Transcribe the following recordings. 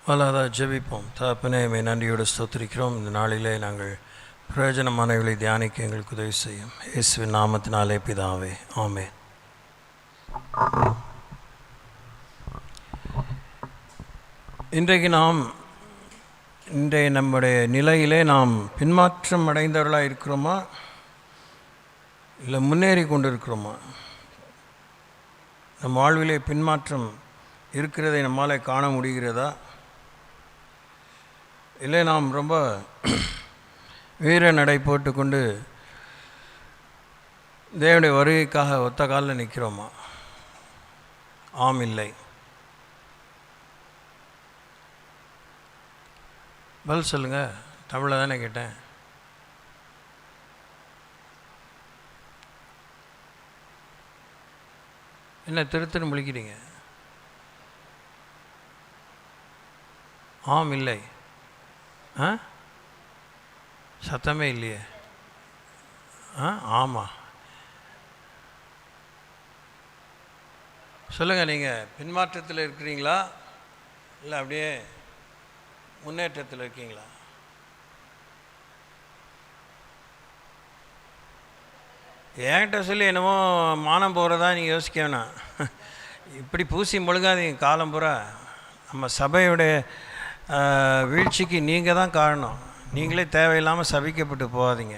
ஜெபிப்போம். தகப்பனே, நன்றியோடு ஸ்தோத்திரிக்கிறோம். இந்த நாளிலே நாங்கள் பிரயோஜனமானவர்களை தியானிக்க எங்களுக்கு உதவி செய்யும். இயேசுவின் நாமத்தினாலே பிதாவே, ஆமென். இன்றைக்கு இன்றைய நம்முடைய நிலையிலே நாம் பின்மாற்றம் அடைந்தவர்களாக இருக்கிறோமா, இல்லை முன்னேறி கொண்டு இருக்கிறோமா? நம் வாழ்விலே பின்மாற்றம் இருக்கிறதை நம்மால் காண முடிகிறதா, இல்லை நாம் ரொம்ப வீர நடை போட்டுக்கொண்டு தேவனுடைய வருகைக்காக ஒத்த காலில் நிற்கிறோமா? ஆம், இல்லை. பதில் சொல்லுங்கள். தமிழில் தானே கேட்டேன். என்ன திருத்தன்னு முழிக்கிறீங்க? ஆம், இல்லை. சத்தமே இல்லையே. ஆமாம் சொல்லுங்கள். நீங்கள் பின்மாற்றத்தில் இருக்கிறீங்களா, இல்லை அப்படியே முன்னேற்றத்தில் இருக்கீங்களா? என்கிட்ட சொல்லி என்னமோ மானம் போகிறதா நீங்கள் யோசிக்க வேணாம். இப்படி பூசி முழுகாதீங்க காலம் பூரா. நம்ம சபையுடைய வீழ்ச்சிக்கு நீங்கள் தான் காரணம். நீங்களே தேவையில்லாமல் சபிக்கப்பட்டு போகாதீங்க.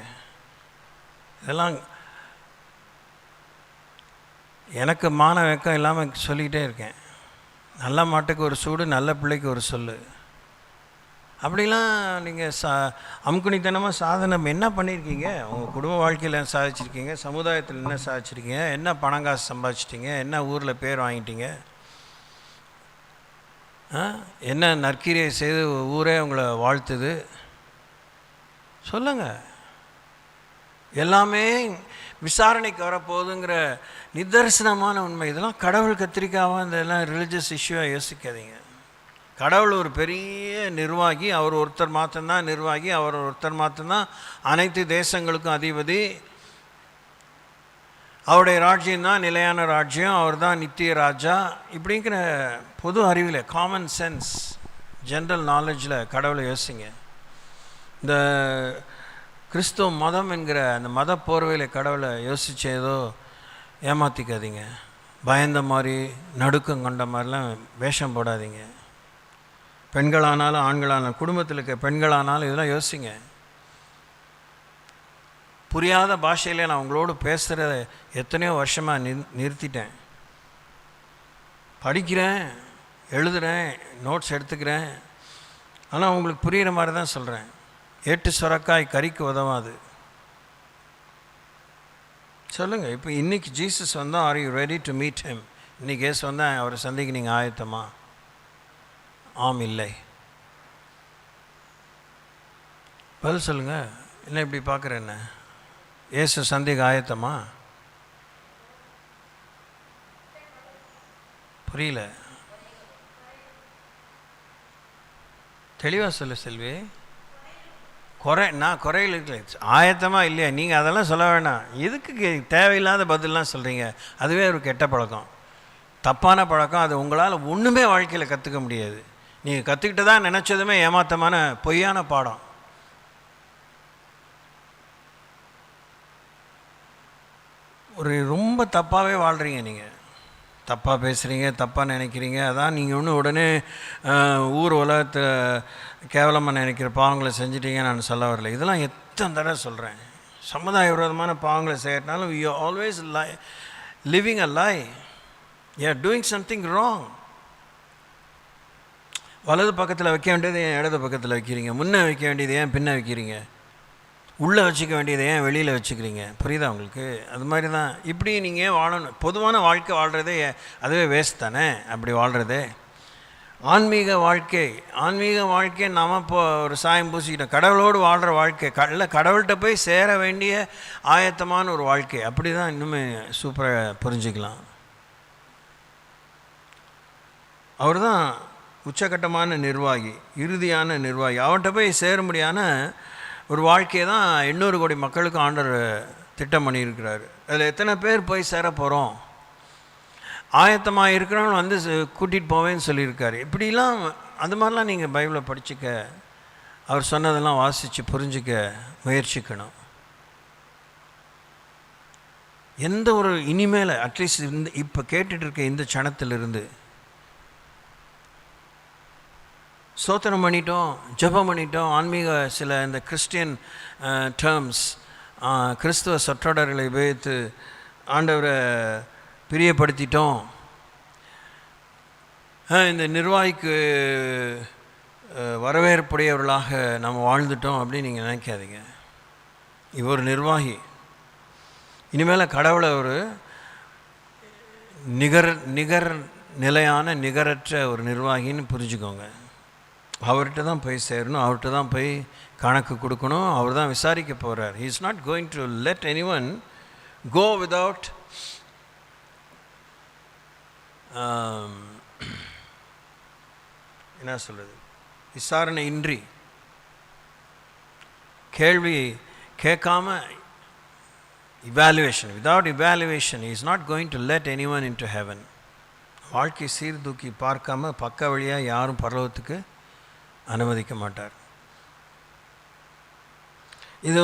இதெல்லாம் எனக்கு மான வெக்கம் இல்லாமல் சொல்லிக்கிட்டே இருக்கேன். நல்ல மாட்டுக்கு ஒரு சூடு, நல்ல பிள்ளைக்கு ஒரு சொல்லு. அப்படிலாம் நீங்கள் அமுக்குனித்தனமாக சாதனை என்ன பண்ணியிருக்கீங்க? உங்கள் குடும்ப வாழ்க்கையில் என்ன சாதிச்சிருக்கீங்க? சமுதாயத்தில் என்ன சாதிச்சிருக்கீங்க? என்ன பணம் காசு சம்பாதிச்சிட்டிங்க? என்ன ஊரில் பேர் வாங்கிட்டீங்க? என்ன நற்கிரியை செய்து ஊரே உங்களை வாழ்த்துது? சொல்லுங்கள். எல்லாமே விசாரணைக்கு வரப்போகுதுங்கிற நிதர்சனமான உண்மை. இதெல்லாம் கடவுள் கத்திரிக்காவாக இதெல்லாம் ரிலிஜியஸ் இஷ்யூவாக யோசிக்காதீங்க. கடவுள் ஒரு பெரிய நிர்வாகி. அவர் ஒருத்தர் மாத்திரம்தான் நிர்வாகி. அவர் ஒருத்தர் மாத்திரம்தான் அனைத்து தேசங்களுக்கும் அதிபதி. அவருடைய ராஜ்யம்தான் நிலையான ராஜ்யம். அவர் தான் நித்திய ராஜா. இப்படிங்கிற பொது அறிவில், காமன் சென்ஸ், ஜென்ரல் நாலேஜில் கடவுளை யோசிங்க. இந்த கிறிஸ்துவ மதம் என்கிற அந்த மத போர்வையில் கடவுளை யோசிச்சு ஏதோ ஏமாற்றிக்காதீங்க. பயந்த மாதிரி, நடுக்கம் கொண்ட மாதிரிலாம் வேஷம் போடாதீங்க. பெண்களானாலும் ஆண்களானாலும், குடும்பத்தில் இருக்க பெண்களானாலும் இதெல்லாம் யோசிங்க. புரியாத பாஷையில் நான் உங்களோடு பேசுகிறத எத்தனையோ வருஷமாக நிறுத்திட்டேன். படிக்கிறேன், எழுதுகிறேன், நோட்ஸ் எடுத்துக்கிறேன். ஆனால் உங்களுக்கு புரிகிற மாதிரி தான் சொல்கிறேன். ஏட்டு சுரக்காய் கறிக்கு உதவாது. சொல்லுங்கள். இப்போ இன்றைக்கி ஜீசஸ் வந்தால் are you ready to meet him? இன்றைக்கி ஏசு வந்தால் அவரை சந்திக்க நீங்கள் ஆயத்தமா? ஆம், இல்லை. பதில் சொல்லுங்கள். இல்லை இப்படி பார்க்குறேன். என்ன ஏசு சந்திக்க ஆயத்தமா? புரியல. தெளிவாக சொல்லு செல்வி. நான் குறையில் இருக்கல, ஆயத்தமாக இல்லையா? நீங்கள் அதெல்லாம் சொல்ல வேணாம். எதுக்கு தேவையில்லாத பதிலெலாம் சொல்கிறீங்க? அதுவே ஒரு கெட்ட பழக்கம், தப்பான பழக்கம். அது உங்களால் ஒன்றுமே வாழ்க்கையில் கற்றுக்க முடியாது. நீங்கள் கற்றுக்கிட்டு தான் நினச்சதுமே ஏமாத்தமான பொய்யான பாடம். ஒரு ரொம்ப தப்பாகவே வாழ்கிறீங்க. நீங்கள் தப்பாக பேசுகிறீங்க, தப்பாக நினைக்கிறீங்க. அதான் நீங்கள் ஒன்று உடனே ஊர் உலகத்தை கேவலமாக நினைக்கிற பாவங்களை செஞ்சிட்டீங்கன்னு நான் சொல்ல வரல. இதெல்லாம் எத்தனை தடவை சொல்கிறேன். சமுதாய விரோதமான பாவங்களை செய்யறதுனாலும் you always living a lie. You are doing something wrong. வலது பக்கத்தில் வைக்க வேண்டியது ஏன் இடது பக்கத்தில் வைக்கிறீங்க? முன்னே வைக்க வேண்டியது ஏன் பின்னே வைக்கிறீங்க? உள்ளே வச்சுக்க வேண்டியதை ஏன் வெளியில் வச்சுக்கிறீங்க? புரியுதா உங்களுக்கு? அது மாதிரி தான் இப்படி நீங்கள் வாழணும். பொதுவான வாழ்க்கை வாழ்கிறதே அதுவே வேஸ்ட் தானே அப்படி வாழ்கிறதே. ஆன்மீக வாழ்க்கை நாம் இப்போ ஒரு சாயம் பூசிக்கிட்டோம். கடவுளோடு வாழ்கிற வாழ்க்கை, இல்லை கடவுள்கிட்ட போய் சேர வேண்டிய ஆயத்தமான ஒரு வாழ்க்கை. அப்படி தான் இன்னுமே சூப்பராக புரிஞ்சுக்கலாம். அவர் தான் உச்சகட்டமான நிர்வாகி, இறுதியான நிர்வாகி. அவர்கிட்ட போய் சேர முடியான ஒரு வாழ்க்கையை தான் 800 கோடி மக்களுக்கு ஆண்டவர் திட்டம் பண்ணியிருக்கிறாரு. அதில் எத்தனை பேர் போய் சேர போகிறோம்? ஆயத்தமாக இருக்கிறவங்க வந்து கூட்டிகிட்டு போவேன்னு சொல்லியிருக்காரு. இப்படிலாம் அது மாதிரிலாம் நீங்கள் பைபிளை படிச்சுக்க, அவர் சொன்னதெல்லாம் வாசித்து புரிஞ்சிக்க முயற்சிக்கணும். எந்த ஒரு இனிமேல் அட்லீஸ்ட் இந்த இப்போ கேட்டுட்டு இருக்க இந்த க்ஷணத்திலிருந்து ஸ்தோத்திரம் பண்ணிட்டோம், ஜெபம் பண்ணிட்டோம், ஆன்மீக சில இந்த கிறிஸ்டியன் டேர்ம்ஸ், கிறிஸ்துவ சொற்றொடர்களை உபயோகித்து ஆண்டவரை பிரியப்படுத்திட்டோம், இந்த நிர்வாகிக்கு வரவேற்புடையவர்களாக நம்ம வாழ்ந்துட்டோம் அப்படின்னு நீங்கள் நினைக்காதீங்க. இவர் நிர்வாகி. இனிமேல் கடவுளை ஒரு நிகர் நிலையான நிகரற்ற ஒரு நிர்வாகின்னு புரிஞ்சுக்கோங்க. அவர்கிட்ட தான் போய் சேரணும், அவர்கிட்ட தான் போய் கணக்கு கொடுக்கணும், அவர் தான் விசாரிக்க போகிறார். He is not going to let anyone go without என்ன சொல்கிறது, விசாரணை இன்றி, கேள்வி கேட்காம, evaluation. Without evaluation, he is not going to let anyone into heaven. வாழ்க்கை சீர்தூக்கி பார்க்காம பக்க வழியாக யாரும் பரலோகத்துக்கு அனுமதிக்க மாட்டார். இது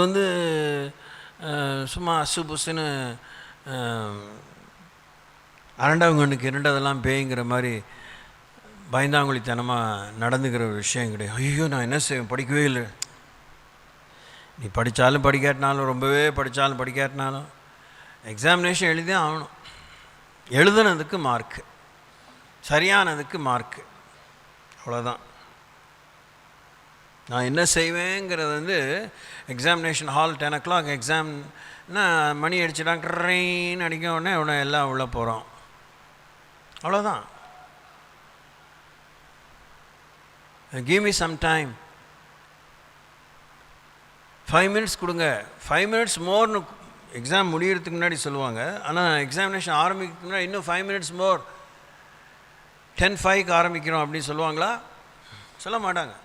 சும்மா அசுபுசுன்னு அரண்டவங்கனுக்கு இரண்டதெல்லாம் பேய்ங்கிற மாதிரி பயந்தாங்குழித்தனமாக நடந்துக்கிற ஒரு விஷயம் கிடையாது. ஐயோ நான் என்ன செய்வேன், படிக்கவே இல்லை. நீ படித்தாலும் படிக்காட்டினாலும், ரொம்பவே படித்தாலும் படிக்காட்டினாலும் எக்ஸாமினேஷன் எழுதி ஆகணும். எழுதுனதுக்கு மார்க்கு, சரியானதுக்கு மார்க்கு, அவ்வளோதான். நான் என்ன செய்வேங்கிறது எக்ஸாமினேஷன் ஹால் 10 o'clock எக்ஸாம்னா மணி அடிச்சுட்டாங்க, ட்ரெயின் அடிக்க உடனே உடனே எல்லாம் உள்ளே போகிறோம், அவ்வளோதான். Give me some time, 5 minutes கொடுங்க. 5 minutes மோர்னு எக்ஸாம் முடிகிறதுக்கு முன்னாடி சொல்லுவாங்க. ஆனால் எக்ஸாமினேஷன் ஆரம்பிக்கிறதுக்கு முன்னாடி இன்னும் 5 minutes மோர், 10:05 ஆரம்பிக்கிறோம் அப்படின்னு சொல்லுவாங்களா? சொல்ல மாட்டாங்க.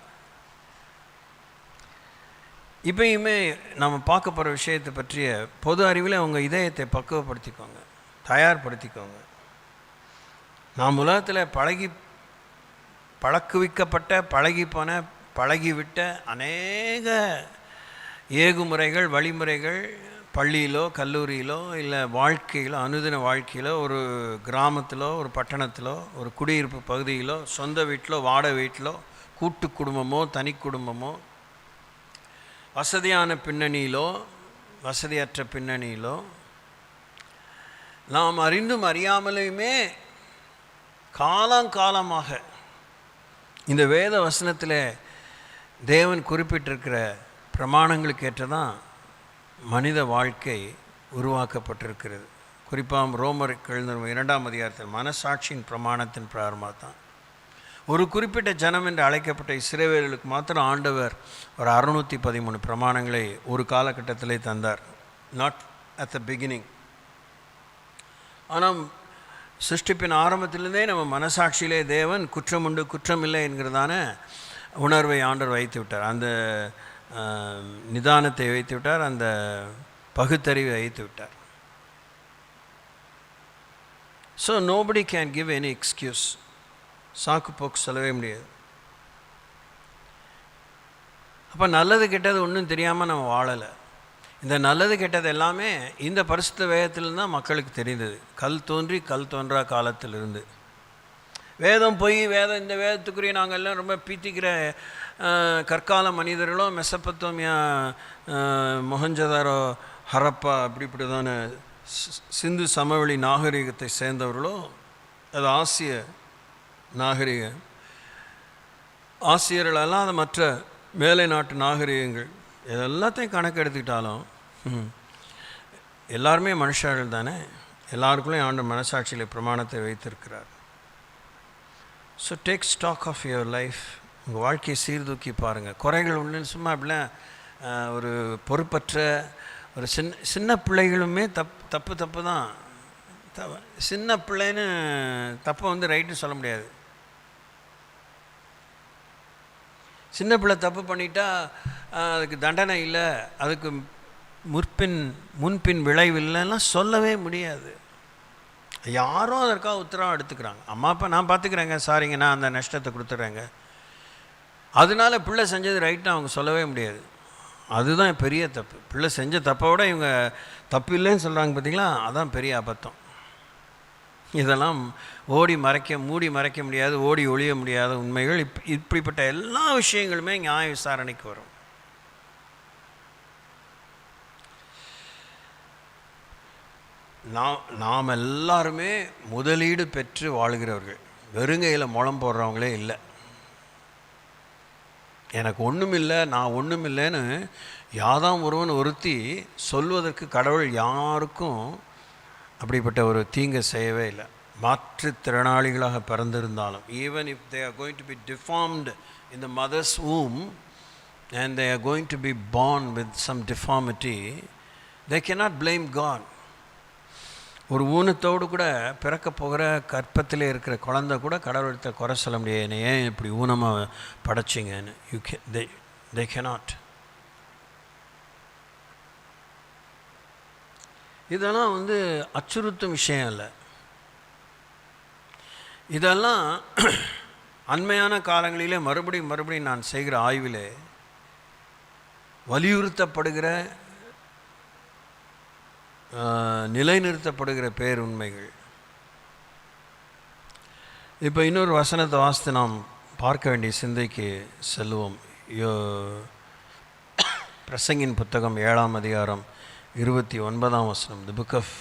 இப்பயுமே நம்ம பார்க்க போகிற விஷயத்தை பற்றிய பொது அறிவில் உங்கள் இதயத்தை பக்குவப்படுத்திக்கோங்க, தயார்படுத்திக்கோங்க. நாம் உலகத்தில் பழக்குவிக்கப்பட்ட, பழகிப்போன, பழகிவிட்ட அநேக ஏகுமுறைகள், வழிமுறைகள் பள்ளியிலோ கல்லூரியிலோ இல்லை வாழ்க்கையிலோ, அனுதின வாழ்க்கையிலோ, ஒரு கிராமத்திலோ ஒரு பட்டணத்திலோ ஒரு குடியிருப்பு பகுதியிலோ, சொந்த வீட்டிலோ வாடகை வீட்டிலோ, கூட்டு குடும்பமோ தனி குடும்பமோ, வசதியான பின்னணியிலோ வசதியற்ற பின்னணியிலோ, நாம் அறிந்தும் அறியாமலையுமே காலங்காலமாக இந்த வேத வசனத்தில் தேவன் குறிப்பிட்டிருக்கிற பிரமாணங்களுக்கு ஏற்றதான் மனித வாழ்க்கை உருவாக்கப்பட்டிருக்கிறது. குறிப்பாக ரோமருக்கு எழுதின 2ஆம் அதிகாரத்தில் மனசாட்சியின் பிரமாணத்தின் பிராரமாக தான் ஒரு குறிப்பிட்ட ஜனம் என்று அழைக்கப்பட்ட இஸ்ரவேலுக்கு மாத்திரம் ஆண்டவர் ஒரு 613 பிரமாணங்களை ஒரு காலகட்டத்திலே தந்தார். Not at the beginning. ஆனால் சிருஷ்டிப்பின் ஆரம்பத்திலிருந்தே நம்ம மனசாட்சியிலே தேவன் குற்றம் உண்டு குற்றமில்லை என்கிறதான உணர்வை ஆண்டவர் வைத்து விட்டார். அந்த நிதானத்தை வைத்து விட்டார், அந்த பகுத்தறிவை வைத்து விட்டார். So nobody can give any excuse. சாக்கு போக்கு சொல்லவே முடியாது. அப்போ நல்லது கெட்டது ஒன்றும் தெரியாமல் நம்ம வாழலை. இந்த நல்லது கெட்டது எல்லாமே இந்த பரிசுத்த வேதத்திலிருந்து தான் மக்களுக்கு தெரிந்தது. கல் தோன்றி கல் தோன்றா காலத்திலிருந்து. வேதம் போய் வேதம், இந்த வேதத்துக்குரிய நாங்கள் எல்லாம் ரொம்ப பீத்திக்கிற கற்கால மனிதர்களோ, மெசப்பத்தோமியா, மொஹஞ்சதாரோ, ஹரப்பா இப்படி தானே சிந்து சமவெளி நாகரிகத்தை சேர்ந்தவர்களோ, அது ஆசிய நாகரிகம், ஆசியர்கள் அல்லாத மற்ற மேலை நாட்டு நாகரிகங்கள், எல்லாத்தையும் கணக்கு எடுத்துக்கிட்டாலும் எல்லாருமே மனுஷர்கள் தானே. எல்லாருக்குள்ளேயும் ஆண்டு மனசாட்சியில் பிரமாணத்தை வைத்திருக்கிறார். So take stock of your life. உங்கள் வாழ்க்கையை சீர்தூக்கி பாருங்கள். குறைகள் ஒன்று சும்மா அப்படிலாம் ஒரு பொறுப்பற்ற ஒரு சின்ன பிள்ளைகளுமே தப்பு தான். சின்ன பிள்ளைன்னு தப்பை ரைட்டு சொல்ல முடியாது. சின்ன பிள்ளை தப்பு பண்ணிட்டா அதுக்கு தண்டனை இல்லை, அதுக்கு முன்பின் விளைவு இல்லைன்னா சொல்லவே முடியாது. யாரும் அதற்காக உத்தரவாக எடுத்துக்கிறாங்க. அம்மா அப்பா நான் பார்த்துக்கிறேங்க, சாரிங்க நான் அந்த நஷ்டத்தை கொடுத்துட்றேங்க, அதனால பிள்ளை செஞ்சது ரைட்னு அவங்க சொல்லவே முடியாது. அதுதான் பெரிய தப்பு. பிள்ளை செஞ்ச தப்பை விட இவங்க தப்பு இல்லைன்னு சொல்கிறாங்க பார்த்தீங்களா, அதான் பெரிய அபத்தம். இதெல்லாம் மூடி மறைக்க முடியாது, ஓடி ஒழிய முடியாத உண்மைகள். இப்படிப்பட்ட எல்லா விஷயங்களுமே நியாய விசாரணைக்கு வரும். நாம் எல்லாருமே முதலீடு பெற்று வாழ்கிறவர்கள். வெறுங்கையில் முளம் போடுறவங்களே இல்லை. எனக்கு ஒன்றும் இல்லை, நான் ஒன்றும் இல்லைன்னு யாதாம் ஒருவன் ஒருத்தி சொல்வதற்கு கடவுள் யாருக்கும் அப்படிப்பட்ட ஒரு தீங்கை செய்யவே இல்லை. மாற்றுத்திறனாளிகளாக பிறந்திருந்தாலும், even if they are going to be deformed in the mother's womb and they are going to be born with some deformity, they cannot blame God. ஒரு ஊனத்தோடு கூட பிறக்க போகிற கற்பத்தில் இருக்கிற குழந்தை கூட கடவுளத்தை குறை சொல்ல முடியாது, என்னை ஏன் இப்படி ஊனமாக படைச்சிங்கன்னு. they cannot. இதெல்லாம் அச்சுறுத்தும் விஷயம் இல்லை. இதெல்லாம் அண்மையான காலங்களிலே மறுபடியும் நான் செய்கிற ஆய்விலே வலியுறுத்தப்படுகிற நிலைநிறுத்தப்படுகிற பேருண்மைகள். இப்போ இன்னொரு வசனத்தை வாசித்து நாம் பார்க்க வேண்டிய சிந்தைக்கு செல்லுவோம். பிரசங்கின் புத்தகம் 7ஆம் அதிகாரம் 29ஆம் வசனம். The book of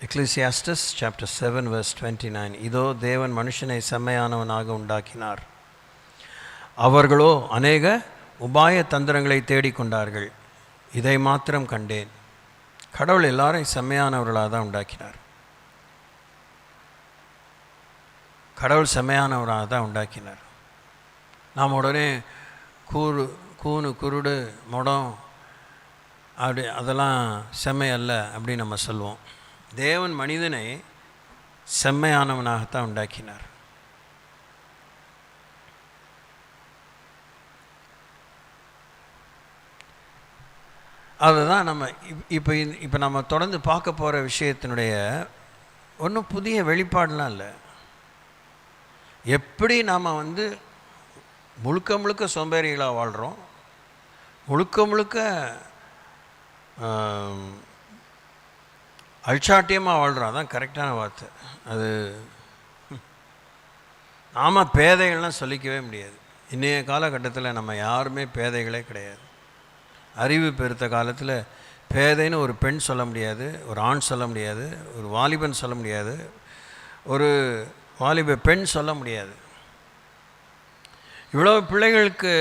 Ecclesiastes chapter 7 verse 29. இதோ தேவன் மனுஷனை செம்மையானவனாக உண்டாக்கினார், அவர்களோ அநேக உபாய தந்திரங்களை தேடிக்கொண்டார்கள், இதை மாத்திரம் கண்டேன். கடவுள் எல்லாரையும் செம்மையானவர்களாக தான் உண்டாக்கினார். கடவுள் செம்மையானவராக தான் உண்டாக்கினார். நாம் உடனே கூனு குருடு முடம் அப்படி அதெல்லாம் செம்மை அல்ல அப்படின்னு நம்ம சொல்லுவோம். தேவன் மனிதனை செம்மையானவனாகத்தான் உண்டாக்கினார். அதுதான் நம்ம இப்போ நம்ம தொடர்ந்து பார்க்க போகிற விஷயத்தினுடைய ஒன்றும் புதிய வெளிப்பாடுலாம் இல்லை. எப்படி நாம் முழுக்க சோம்பேறிகளாக வாழ்கிறோம், முழுக்க அல்சாட்டியமாக வாழ்கிறோம். அதான் கரெக்டான வார்த்தை. அது நாம் பேதைகள்லாம் சொல்லிக்கவே முடியாது. இன்றைய காலகட்டத்தில் நம்ம யாருமே பேதைகளே கிடையாது. அறிவு பெருத்த காலத்தில் பேதைன்னு ஒரு பெண் சொல்ல முடியாது, ஒரு ஆண் சொல்ல முடியாது, ஒரு வாலிபன் சொல்ல முடியாது, ஒரு வாலிப பெண் சொல்ல முடியாது. இவ்வளோ பிள்ளைகளுக்கு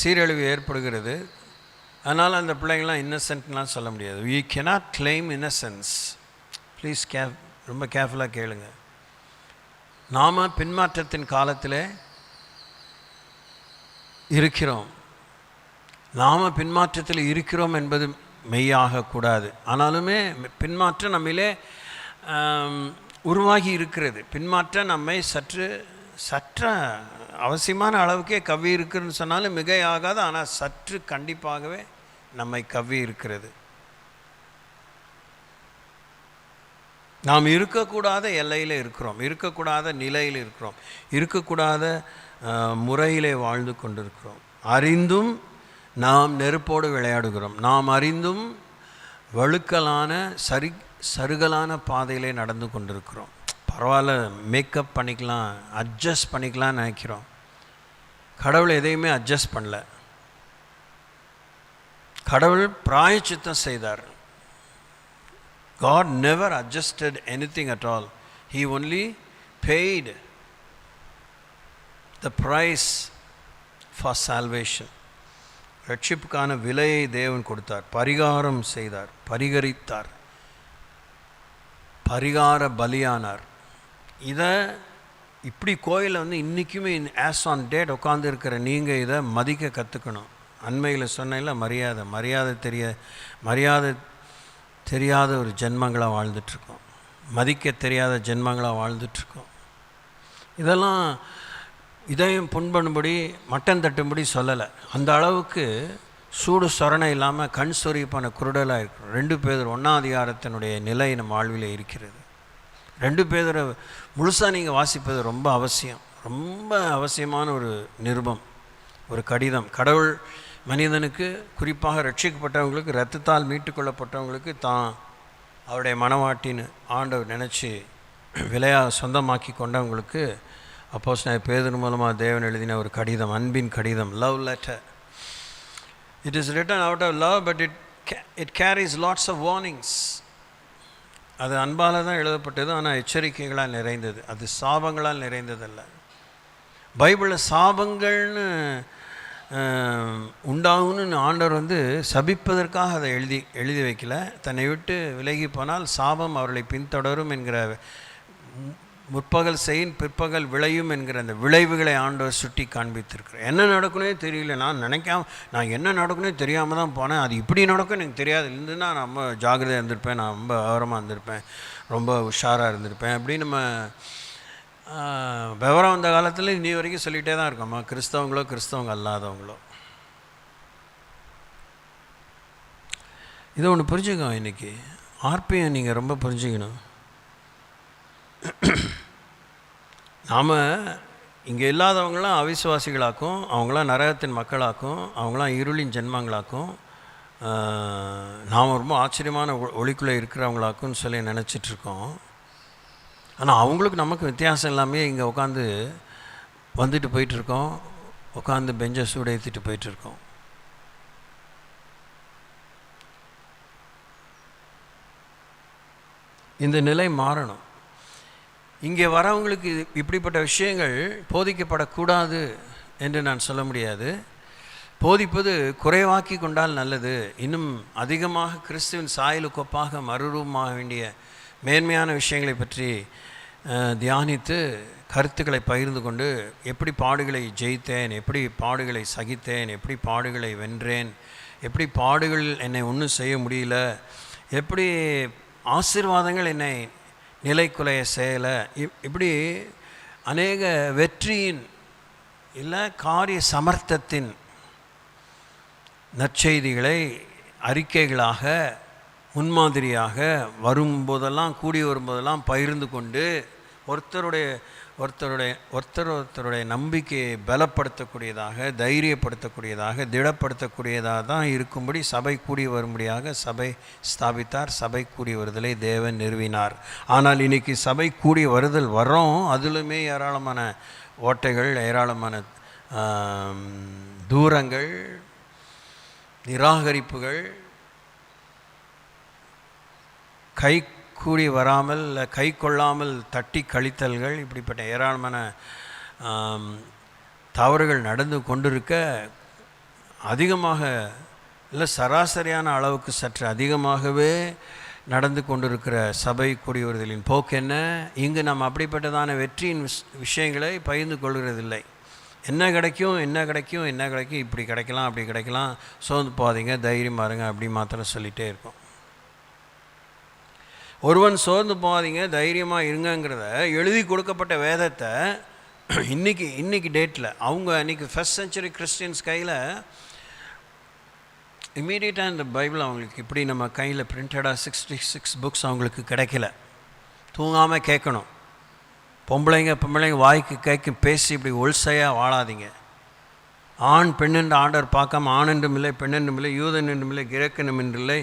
சீரழிவு ஏற்படுகிறது. அதனால் அந்த பிள்ளைங்கள்லாம் இன்னசென்ட்லாம் சொல்ல முடியாது. we cannot claim innocence. Please ரொம்ப கேர்ஃபுல்லாக கேளுங்க. நாம் பின்மாற்றத்தின் காலத்தில் இருக்கிறோம். நாம் பின்மாற்றத்தில் இருக்கிறோம் என்பது மெய்யாகக்கூடாது. ஆனாலுமே பின்மாற்றம் நம்மிலே உருவாகி இருக்கிறது. பின்மாற்றம் நம்மை சற்று அவசியமான அளவுக்கே கவ்வி இருக்குதுன்னு சொன்னாலும் மிகையாகாது. ஆனால் சற்று கண்டிப்பாகவே நம்மை கவ்வி இருக்கிறது. நாம் இருக்கக்கூடாத எல்லையில் இருக்கிறோம், இருக்கக்கூடாத நிலையில் இருக்கிறோம், இருக்கக்கூடாத முறையிலே வாழ்ந்து கொண்டிருக்கிறோம். அறிந்தும் நாம் நெருப்போடு விளையாடுகிறோம். நாம் அறிந்தும் வழுக்கலான சருகலான பாதையிலே நடந்து கொண்டிருக்கிறோம். பரவாயில்ல, மேக்கப் பண்ணிக்கலாம், அட்ஜஸ்ட் பண்ணிக்கலாம்னு நினைக்கிறோம். கடவுள் எதையுமே அட்ஜஸ்ட் பண்ணல. கடவுள் பிராயச்சித்தம் செய்தார். God never adjusted anything at all. He only paid the price for salvation. ரட்சிப்புக்கான விலையை தேவன் கொடுத்தார், பரிகாரம் செய்தார், பரிகரித்தார், பரிகார பலியானார். இதை இப்படி கோயிலில் இன்றைக்குமே ஆஸ் ஆன் டேட் உட்காந்து இருக்கிற நீங்கள் இதை மதிக்க கற்றுக்கணும். அண்மையில் சொன்ன மரியாதை தெரியாத ஒரு ஜென்மங்களாக வாழ்ந்துட்டுருக்கோம், மதிக்க தெரியாத ஜென்மங்களாக வாழ்ந்துட்டுருக்கோம். இதெல்லாம் இதயம் புண்படும்படி மட்டன் தட்டும்படி சொல்லலை. அந்த அளவுக்கு சூடு சொரணை இல்லாமல் கண் சொறிப்பான குருடலாக இருக்கிறோம். 2 பேதுரு 1ஆம் அதிகாரத்தினுடைய நிலை நம்ம வாழ்வில் இருக்கிறது. 2 பேதுரு முழுசாக நீங்கள் வாசிப்பது ரொம்ப அவசியம், ரொம்ப அவசியமான ஒரு நிருபம். ஒரு கடிதம். கடவுள் மனிதனுக்கு, குறிப்பாக ரட்சிக்கப்பட்டவங்களுக்கு, இரத்தத்தால் மீட்டு கொள்ளப்பட்டவங்களுக்கு தான் அவருடைய மனவாட்டின்னு ஆண்டவர் நினச்சி விலையாக சொந்தமாக்கி கொண்டவங்களுக்கு அப்போஸ்தலனாகிய பேதுரு மூலமாக தேவன் எழுதின ஒரு கடிதம், அன்பின் கடிதம், love letter. It is written out of love, but it carries lots of warnings. அது அன்பால் தான் எழுதப்பட்டது, ஆனால் எச்சரிக்கைகளால் நிறைந்தது, அது சாபங்களால் நிறைந்ததல்ல. பைபிளில் சாபங்கள்னு உண்டாகுன்னு ஆண்டவர் சபிப்பதற்காக அதை எழுதி வைக்கல. தன்னை விட்டு விலகி போனால் சாபம் அவர்களை பின்தொடரும் என்கிற, முற்பகல் செய்யின் பிற்பகல் விளையும் என்கிற அந்த விளைவுகளை ஆண்டவர் சுட்டி காண்பித்திருக்கிறேன். என்ன நடக்குனே தெரியல, நான் என்ன நடக்குனே தெரியாமல் தான் போனேன், அது இப்படி நடக்கும் எனக்கு தெரியாது, இருந்துன்னா நான் ரொம்ப ஜாகிரதையாக இருந்திருப்பேன், நான் ரொம்ப விவரமாக இருந்திருப்பேன், ரொம்ப உஷாராக இருந்திருப்பேன் அப்படி நம்ம விவரம் வந்த காலத்தில் இன்னி வரைக்கும் சொல்லிகிட்டே தான் இருக்கோம்மா, கிறிஸ்தவங்களோ கிறிஸ்தவங்க அல்லாதவங்களோ. இதை ஒன்று புரிஞ்சுக்கோ. இன்றைக்கி ஆர்பிஎம் நீங்கள் ரொம்ப புரிஞ்சுக்கணும். நாம் இங்கே இல்லாதவங்களாம் அவிசுவாசிகளாக்கும், அவங்களாம் நரகத்தின் மக்களாக்கும், அவங்களாம் இருளின் ஜென்மங்களாக்கும், நாம் ரொம்ப ஆச்சரியமான ஒளிக்குள்ளே இருக்கிறவங்களாக்குன்னு சொல்லி நினச்சிட்ருக்கோம். ஆனால் அவங்களுக்கு நமக்கு வித்தியாசம் எல்லாமே இங்கே உட்காந்து வந்துட்டு போயிட்டுருக்கோம், உட்காந்து பெஞ்சை சூடேற்றிட்டு போயிட்டுருக்கோம். இந்த நிலை மாறணும். இங்கே வரவங்களுக்கு இப்படிப்பட்ட விஷயங்கள் போதிக்கப்படக்கூடாது என்று நான் சொல்ல முடியாது. போதிப்பது குறைவாக்கி கொண்டால் நல்லது. இன்னும் அதிகமாக கிறிஸ்துவின் சாயலுக்கு ஒப்பாக மறுரூபமாக வேண்டிய மேன்மையான விஷயங்களை பற்றி தியானித்து கருத்துக்களை பகிர்ந்து கொண்டு, எப்படி பாடுகளை ஜெயித்தேன், எப்படி பாடுகளை சகித்தேன், எப்படி பாடுகளை வென்றேன், எப்படி பாடுகள் என்னை ஒன்றும் செய்ய முடியல, எப்படி ஆசீர்வாதங்கள் என்னை நிலைக்குலைய செய்யலை, இப்படி அநேக வெற்றியின் இல்லை காரிய சமர்த்தத்தின் நற்செய்திகளை அறிக்கைகளாக முன்மாதிரியாக வரும்போதெல்லாம், கூடி வரும்போதெல்லாம் பகிர்ந்து கொண்டு ஒருத்தருடைய நம்பிக்கையை பலப்படுத்தக்கூடியதாக, தைரியப்படுத்தக்கூடியதாக, திடப்படுத்தக்கூடியதாக தான் இருக்கும்படி சபை கூடி வரும்படியாக சபை ஸ்தாபித்தார். சபை கூடி வருதலை தேவன் நிறுவினார். ஆனால் இன்றைக்கி சபை கூடி வருதல் வரோம், அதிலுமே ஏராளமான ஓட்டைகள், ஏராளமான தூரங்கள், நிராகரிப்புகள், கை கூடி வராமல் கை கொள்ளாமல் தட்டி கழித்தல்கள், இப்படிப்பட்ட ஏராளமான தவறுகள் நடந்து கொண்டிருக்க, அதிகமாக இல்லை சராசரியான அளவுக்கு சற்று அதிகமாகவே நடந்து கொண்டிருக்கிற சபை கூடி வருதலின் போக்கு என்ன? இங்கு நாம் அப்படிப்பட்டதான வெற்றியின் விஷயங்களை பகிர்ந்து கொள்கிறதில்லை. என்ன கிடைக்கும், இப்படி கிடைக்கலாம், அப்படி கிடைக்கலாம், சோர்ந்து போகாதீங்க, தைரியமாக இருங்க, அப்படி மாத்திரம் சொல்லிகிட்டே இருக்கோம். ஒருவன் சோர்ந்து போகாதீங்க, தைரியமாக இருங்கங்கிறத எழுதி கொடுக்கப்பட்ட வேதத்தை இன்னைக்கு டேட்டில் அவங்க அன்றைக்கி ஃபஸ்ட் செஞ்சுரி கிறிஸ்டியன்ஸ் கையில் இம்மீடியட்டாக இந்த பைபிள் அவங்களுக்கு இப்படி நம்ம கையில் பிரிண்டடாக 66 புக்ஸ் அவங்களுக்கு கிடைக்கல. தூங்காமல் கேட்கணும். பொம்பளைங்க வாய்க்கு கைக்கு பேசி இப்படி ஒல்சையாக வாழாதீங்க. ஆண் பெண்ணென்று ஆண்டவர் பார்க்காம ஆண் என்றும் இல்லை, பெண் என்றும் இல்லை, யூதன் என்றும் இல்லை, கிரேக்கனும் என்றில்லை,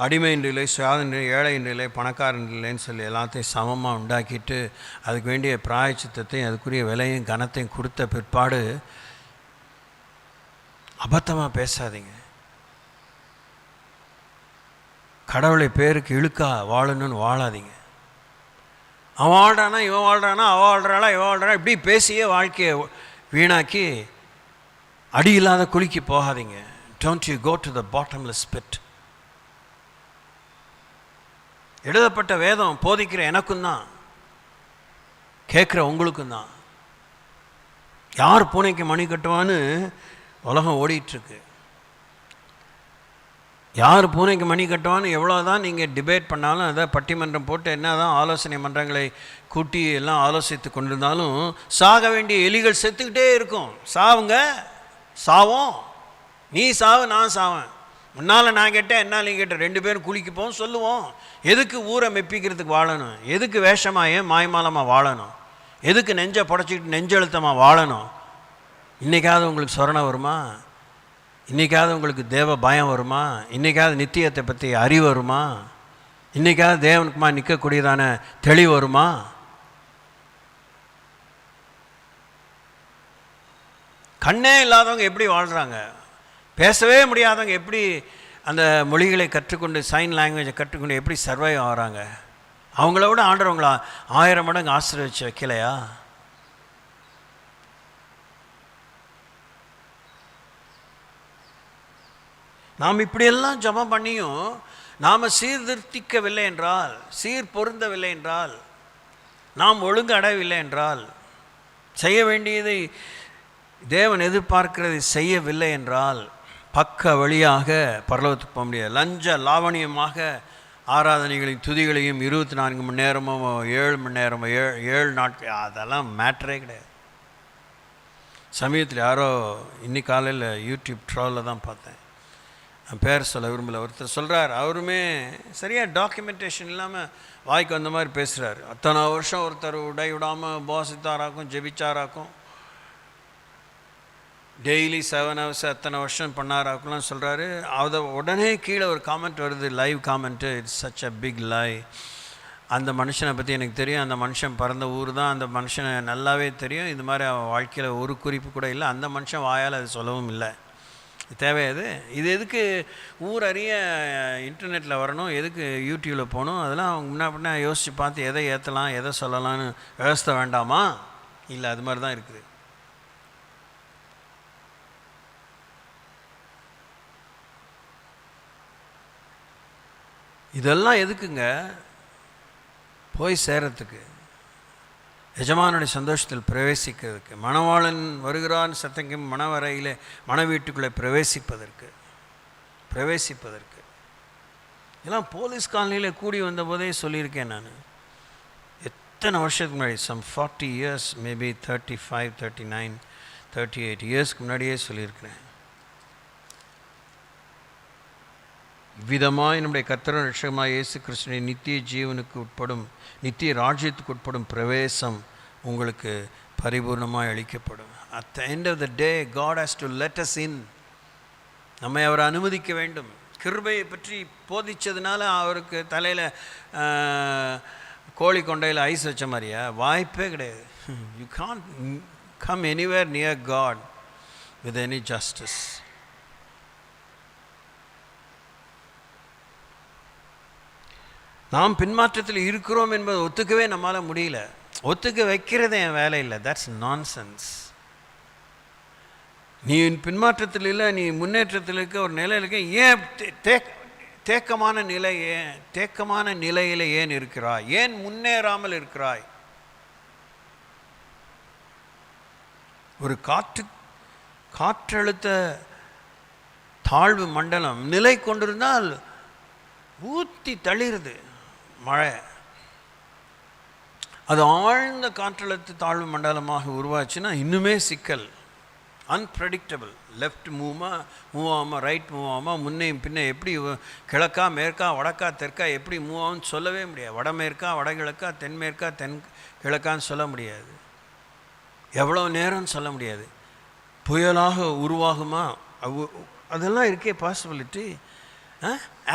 அடிமை என்றில்லை, சுயாதன் ஏழை என்றில்லை, பணக்காரன் இல்லைன்னு சொல்லி எல்லாத்தையும் சமமாக உண்டாக்கிட்டு அதுக்கு வேண்டிய பிராயச்சித்தத்தையும் அதுக்குரிய விலையும் கனத்தையும் கொடுத்த பிற்பாடு அபத்தமாக பேசாதீங்க. கடவுளை பேருக்கு இழுக்கா வாழணும்னு வாழாதீங்க. அவன் வாழ்றானா, இவன் வாழ்றானா, அவள் வாழ்றாளா, இவன் வாழ்றா, இப்படி பேசியே வாழ்க்கையை வீணாக்கி அடி இல்லாத குழிக்கு போகாதீங்க. Don't you go to the bottomless pit. எழுதப்பட்ட வேதம் போதிக்கிற எனக்கும் தான், கேட்குற உங்களுக்கும் தான். யார் பூனைக்கு மணி கட்டுவான்னு உலகம் ஓடிட்டுருக்கு. யார் பூனைக்கு மணி கட்டுவான்னு எவ்வளோ தான் நீங்கள் டிபேட் பண்ணாலும், அதை பட்டிமன்றம் போட்டு என்ன தான் ஆலோசனை மன்றங்களை கூட்டி எல்லாம் ஆலோசித்து கொண்டிருந்தாலும் சாக வேண்டிய எலிகள் செத்துக்கிட்டே இருக்கும். சாவும், நீ சாவு, நான் சாவேன், முன்னால் நான் கேட்டேன், என்னால் நீ கேட்டேன், 2 பேரும் குளிக்குப்போம் சொல்லுவோம். எதுக்கு ஊரை மெப்பிக்கிறதுக்கு வாழணும்? எதுக்கு வேஷமாக மாய்மாலமாக வாழணும்? எதுக்கு நெஞ்சை புடச்சிக்கிட்டு நெஞ்செழுத்தமாக வாழணும்? இன்றைக்காவது உங்களுக்கு சொரணை வருமா? இன்றைக்காவது உங்களுக்கு தேவ பயம் வருமா? இன்றைக்காவது நித்தியத்தை பற்றி அறிவு வருமா? இன்றைக்காவது தேவனுக்குமா நிற்கக்கூடியதான தெளிவு வருமா? கண்ணே இல்லாதவங்க எப்படி வாழ்கிறாங்க? பேசவே முடியாதவங்க எப்படி அந்த மொழிகளை கற்றுக்கொண்டு, சைன் லாங்குவேஜை கற்றுக்கொண்டு எப்படி சர்வைவ் ஆகிறாங்க? அவங்கள விட ஆண்டவங்களா 1000 மடங்கு ஆசீர்வதிச்சு வைக்கலையா? நாம் இப்படியெல்லாம் ஜெபம் பண்ணியும் நாம் சீர்திருத்திக்கவில்லை என்றால், சீர் பொருந்தவில்லை என்றால், நாம் ஒழுங்கு அடையவில்லை என்றால், செய்ய வேண்டியதை தேவன் எதிர்பார்க்கிறதை செய்யவில்லை என்றால் பக்க வழியாக பரலோகத்துக்கு போக முடியாது. லஞ்ச லாவணியமாக ஆராதனைகளையும் துதிகளையும் 24 மணி நேரமோ 7 மணி நேரமோ 7 நாட்கள், அதெல்லாம் மேட்டரே கிடையாது. சமயத்தில் யாரோ இன்னைக்கு காலையில் யூடியூப் ட்ராவில் தான் பார்த்தேன், பேர் சொல்ல விரும்பல, ஒருத்தர் சொல்கிறார், அவருமே சரியாக டாக்குமெண்டேஷன் இல்லாமல் வாய்க்கு வந்த மாதிரி பேசுகிறார். அத்தனை வருஷம் ஒருத்தர் விடாமல் உபவாசித்தாராக்கும், ஜெபிச்சாராக்கும், டெய்லி 7 hours அத்தனை வருஷம் பண்ணாராக்கெலாம் சொல்கிறாரு. அதை உடனே கீழே ஒரு காமெண்ட் வருது, live comment, it's such a big lie. அந்த மனுஷனை பற்றி எனக்கு தெரியும், அந்த மனுஷன் பிறந்த ஊர் தான், அந்த மனுஷனை நல்லாவே தெரியும், இது மாதிரி அவன் வாழ்க்கையில் ஒரு குறிப்பு கூட இல்லை, அந்த மனுஷன் வாயால் அது சொல்லவும் இல்லை. தேவையாது இது எதுக்கு ஊர் அறிய இன்டர்நெட்டில் வரணும், எதுக்கு யூடியூப்பில் போகணும்? அதெல்லாம் அவங்க முன்னா பின்னா யோசித்து பார்த்து எதை ஏற்றலாம் எதை சொல்லலான்னு விவஸ்தை வேண்டாமா? இல்லை, அது மாதிரி தான் இருக்குது. இதெல்லாம் எதுக்குங்க? போய் சேரத்துக்கு, எஜமானுடைய சந்தோஷத்தில் பிரவேசிக்கிறதுக்கு, மணவாளன் வருகிறான் சத்தங்கும் மணவரையிலே மன வீட்டுக்குள்ளே பிரவேசிப்பதற்கு. இதெல்லாம் போலீஸ் காலனியில் கூடி வந்த போதே சொல்லியிருக்கேன் நான். எத்தனை வருஷத்துக்கு முன்னாடி, சம் 40 years, மேபி 35, 39, 38 இயர்ஸ்க்கு முன்னாடியே சொல்லியிருக்கிறேன். இவ்விதமாக நம்முடைய கர்த்தரும் இரட்சகருமாகிய இயேசு கிறிஸ்துவின் நித்திய ஜீவனுக்கு உட்படும், நித்திய ராஜ்யத்துக்கு உட்படும் பிரவேசம் உங்களுக்கு பரிபூர்ணமாக அளிக்கப்படும். At the end of the day God has to let us in. நம்மை அவர் அனுமதிக்க வேண்டும். கிருபையை பற்றி போதிச்சதுனால அவருக்கு தலையில் கோழி கொண்டையில் ஐஸ் வச்ச மாதிரியா? வாய்ப்பே கிடையாது. You can't come anywhere near God with any justice. நாம் பின்மாற்றத்தில் இருக்கிறோம் என்பதை ஒத்துக்கவே நம்மளால் முடியல. ஒத்துக்க வைக்கிறது என் வேலை இல்லை. That's nonsense. நீ பின்மாற்றத்தில் இல்லை, நீ முன்னேற்றத்தில் இருக்க ஒரு நிலையில் இருக்க. ஏன் தேக்கமான நிலையில் ஏன் இருக்கிறாய்? ஏன் முன்னேறாமல் இருக்கிறாய்? ஒரு காற்றழுத்த தாழ்வு மண்டலம் நிலை கொண்டிருந்தால் ஊற்றி தளிருது மழை. அது ஆழ்ந்த காற்றழுத்த தாழ்வு மண்டலமாக உருவாச்சுன்னா இன்னுமே சிக்கல். அன்பிரடிக்டபிள். லெஃப்ட் மூவ் ஆகாமல், ரைட் மூவ் ஆகாமல், முன்னையும் பின்னே எப்படி கிழக்கா மேற்கா வடக்கா தெற்கா எப்படி மூவ் ஆகும்னு சொல்லவே முடியாது. வடமேற்கா வடகிழக்கா தென்மேற்கா கிழக்கான்னு சொல்ல முடியாது. எவ்வளோ நேரம்னு சொல்ல முடியாது. புயலாக உருவாகுமா? அதெல்லாம் இருக்கே பாசிபிலிட்டி.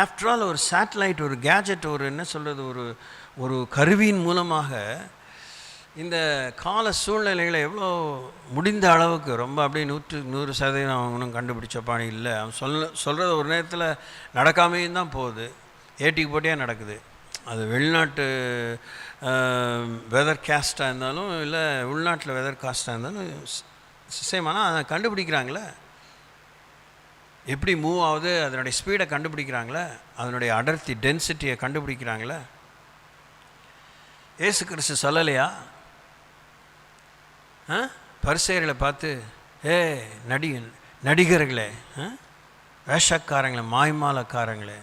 ஆஃப்டர் ஆல் ஒரு சேட்டலைட், ஒரு கேஜெட், ஒரு என்ன சொல்கிறது, ஒரு கருவியின் மூலமாக இந்த கால சூழ்நிலைகளை எவ்வளோ முடிந்த அளவுக்கு ரொம்ப அப்படியே 100% அவங்க ஒன்றும் கண்டுபிடிச்ச பாணி இல்லை. அவன் சொல்கிறது ஒரு நேரத்தில் நடக்காமையும் தான் போகுது, ஏட்டிக்கு போட்டியாக நடக்குது. அது வெளிநாட்டு வெதர் காஸ்ட்டாக இருந்தாலும் இல்லை உள்நாட்டில் வெதர் காஸ்ட்டாக இருந்தாலும் சேமானால் அதை கண்டுபிடிக்கிறாங்களே. எப்படி மூவ் ஆகுது, அதனுடைய ஸ்பீடை கண்டுபிடிக்கிறாங்களே, அதனுடைய அடர்த்தி டென்சிட்டியை கண்டுபிடிக்கிறாங்களே. இயேசு கிறிஸ்து சொல்லலையா பரிசேயர்களை பார்த்து, நடிகர்களே, வேஷக்காரங்களே, மாய்மாலக்காரங்களே,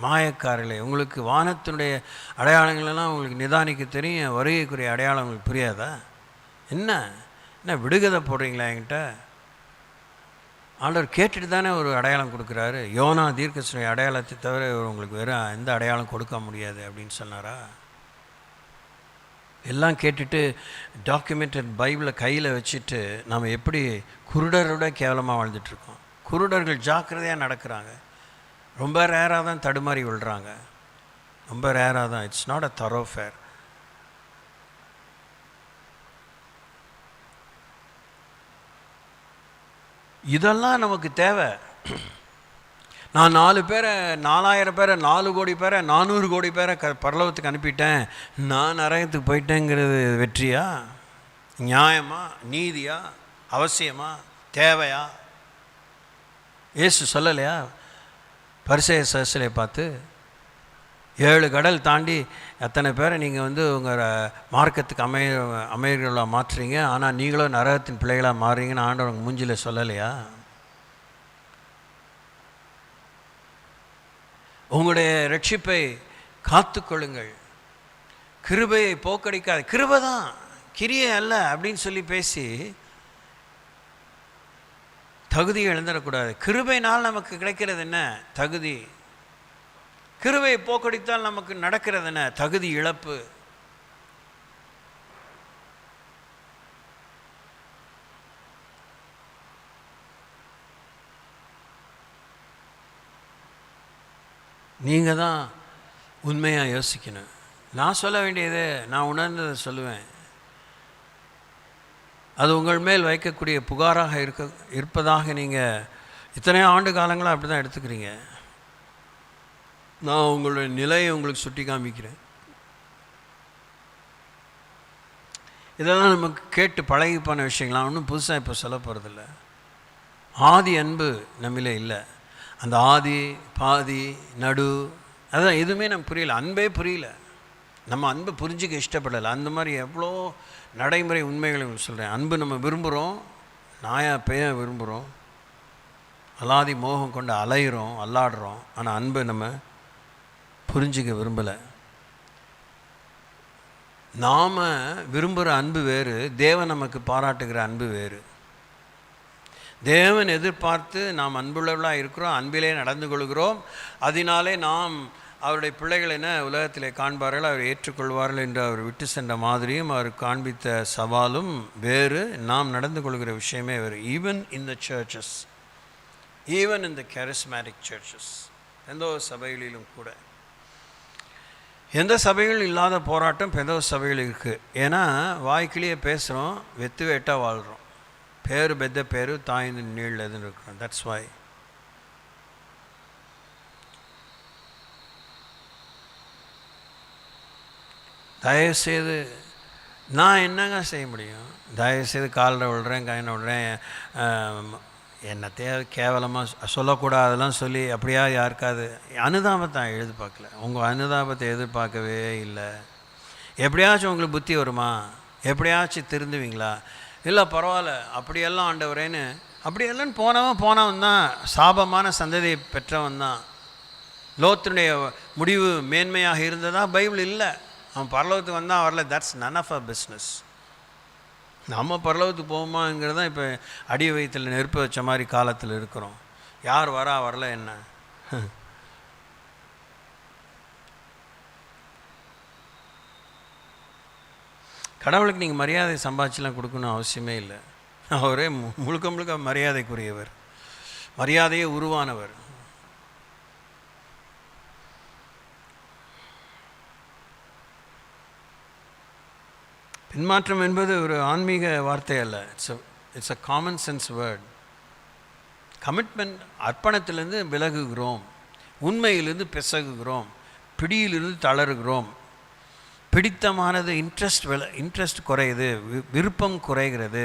மாயக்காரர்களே, உங்களுக்கு வானத்தினுடைய அடையாளங்களெல்லாம் உங்களுக்கு நிதானிக்க தெரியும், வருகைக்குரிய அடையாளம் உங்களுக்கு புரியாதா? என்ன விடுகதை போடுறீங்களா என்கிட்ட? ஆண்டவர் கேட்டுட்டு தானே ஒரு அடையாளம் கொடுக்குறாரு. யோனா தீர்க்கதரிசியுடைய அடையாளத்தை தவிர உங்களுக்கு வேறு எந்த அடையாளம் கொடுக்க முடியாது அப்படின்னு சொன்னாரா? எல்லாம் கேட்டுட்டு டாக்குமெண்டட் பைபிளை கையில் வச்சுட்டு நாம் எப்படி குருடரோட கேவலமாக வாழ்ந்துட்டுருக்கோம். குருடர்கள் ஜாக்கிரதையாக நடக்கிறாங்க. ரொம்ப ரேராக தான் தடுமாறி விழுறாங்க. ரொம்ப ரேராக தான். It's not a thoroughfare. இதெல்லாம் நமக்கு தேவை. நான் 4 பேரை 4000 பேரை 4 கோடி பேரை 400 கோடி பேரை பரலோகத்துக்கு அனுப்பிட்டேன், நான் நரகத்துக்கு போயிட்டேங்கிறது வெற்றியா? நியாயமா? நீதியா? அவசியமா? தேவையா? இயேசு சொல்லலையா பரிசேய சர்ச்சையை பார்த்து, 7 கடல் தாண்டி அத்தனை பேரை நீங்கள் உங்கள் மார்க்கத்துக்கு அமையர்களாக மாற்றுறீங்க, ஆனால் நீங்களும் நரகத்தின் பிள்ளைகளாக மாறுறீங்கன்னு ஆண்டவர் உங்கள் மூஞ்சியில் சொல்லலையா? உங்களுடைய ரட்சிப்பை காத்துக்கொள்ளுங்கள், கிருபையை போக்கடிக்காது. கிருபை தான், கிரியை அல்ல அப்படின்னு சொல்லி பேசி தகுதியை இழந்துடக்கூடாது. கிருபையினால் நமக்கு கிடைக்கிறது என்ன? தகுதி. கிருபையை போக்கடித்தால் நமக்கு நடக்கிறது என்ன? தகுதி இழப்பு. நீங்கள் தான் உண்மையாக யோசிக்கணும். நான் சொல்ல வேண்டியது நான் உணர்ந்ததை சொல்லுவேன். அது உங்கள் மேல் வைக்கக்கூடிய புகாராக இருப்பதாக நீங்கள் இத்தனை ஆண்டு காலங்களாக அப்படி தான் எடுத்துக்கிறீங்க. நான் உங்களுடைய நிலையை உங்களுக்கு சுட்டி காமிக்கிறேன். இதெல்லாம் நமக்கு கேட்டு பழகி போன விஷயங்களாம் ஒன்றும் புதுசாக இப்போ சொல்ல போகிறதில்ல. ஆதி அன்பு நம்மளே இல்லை. அந்த ஆதி பாதி நடு அதான் எதுவுமே நமக்கு புரியல. அன்பே புரியல. நம்ம அன்பு புரிஞ்சிக்க இஷ்டப்படலை. அந்த மாதிரி எவ்வளோ நடைமுறை உண்மைகளை சொல்கிறேன். அன்பு நம்ம விரும்புகிறோம், நாயா பேய விரும்புகிறோம், அலாதி மோகம் கொண்டு அலையிறோம், அல்லாடுறோம். ஆனால் அன்பை நம்ம புரிஞ்சிக்க விரும்பலை. நாம் விரும்புகிற அன்பு வேறு, தேவன் நமக்கு பாராட்டுகிற அன்பு வேறு. தேவன் எதிர்பார்த்து நாம் அன்புள்ளவர்களாக இருக்கிறோம், அன்பிலே நடந்து கொள்கிறோம். அதனாலே நாம் அவருடைய பிள்ளைகள் என உலகத்திலே காண்பார்கள், அவர் ஏற்றுக்கொள்வார்கள் என்று அவர் விட்டு சென்ற மாதிரியும் அவர் காண்பித்த சவாலும் வேறு, நாம் நடந்து கொள்கிற விஷயமே வேறு. Even in the churches, even in the charismatic churches, எந்த ஒரு சபைகளிலும் கூட. எந்த சபைகள் இல்லாத போராட்டம் எந்த ஒரு சபைகள் இருக்குது. ஏன்னா வாய்க்கிலேயே பேசுகிறோம், வெத்து வேட்டாக வாழ்கிறோம். பேரு பெத்த பேரு தாய்ந்து நீள் எதுன்னு இருக்கிறோம். That's why. தயவுசெய்து நான் என்னங்க செய்ய முடியும்? தயவுசெய்து காலில் விழுறேன், கையில் விழுறேன், என்னத்தையே கேவலமாக சொல்லக்கூடாதெல்லாம் சொல்லி அப்படியா யாருக்காது அனுதாபத்தை எதிர்பார்க்கல. உங்கள் அனுதாபத்தை எதிர்பார்க்கவே இல்லை. எப்படியாச்சும் உங்களுக்கு புத்தி வருமா? எப்படியாச்சும் திருந்துவீங்களா? இல்லை பரவாயில்ல அப்படியெல்லாம் ஆண்டவரேன்னு அப்படியெல்லாம் போனவன் தான் சாபமான சந்ததியை பெற்றவன் தான். லோத்தினுடைய முடிவு மேன்மையாக இருந்ததா? பைபிள் இல்லை. அவன் பரலோகத்துக்கு வந்தால் வரல. That's none of a business. நம்ம பரலோகத்துக்கு போகுமாங்கிறது தான் இப்போ அடி வயிற்றில் நெருப்பு வச்ச மாதிரி காலத்தில் இருக்கிறோம். யார் வரல என்ன? கடவுளுக்கு நீங்கள் மரியாதை சம்பாதிச்சுலாம் கொடுக்கணும் அவசியமே இல்லை. அவரே முழுக்க முழுக்க மரியாதைக்குரியவர், மரியாதையே உருவானவர். பின்மாற்றம் என்பது ஒரு ஆன்மீக வார்த்தை அல்ல. It's a common sense word. Commitment. அர்ப்பணத்திலிருந்து விலகுகிறோம், உண்மையிலிருந்து பிசகுகிறோம், பிடியிலிருந்து தளருகிறோம். பிடித்தமானது இன்ட்ரெஸ்ட் குறையுது, விருப்பம் குறைகிறது,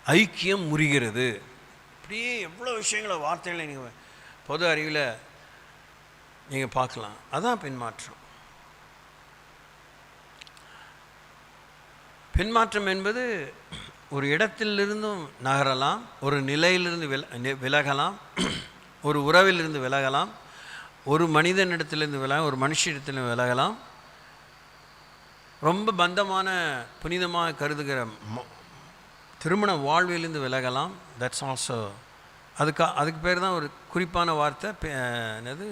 ஐக்கியம் முறிகிறது. இப்படியே எவ்வளோ விஷயங்களை வார்த்தைகளை நீங்கள் பொது அறிவில் நீங்கள் பார்க்கலாம். அதான் பின்மாற்றம். பின்மாற்றம் என்பது ஒரு இடத்திலிருந்தும் நகரலாம், ஒரு நிலையிலிருந்து விலகலாம், ஒரு உறவிலிருந்து விலகலாம், ஒரு மனிதனிடத்திலிருந்து விலகலாம், ஒரு மனுஷனிடத்திலிருந்து விலகலாம், ரொம்ப பந்தமான புனிதமாக கருதுகிற திருமண வாழ்விலிருந்து விலகலாம். தட்ஸ் ஆல்சோ அதுக்கு பேர் தான் ஒரு குறிப்பான வார்த்தை என்னது,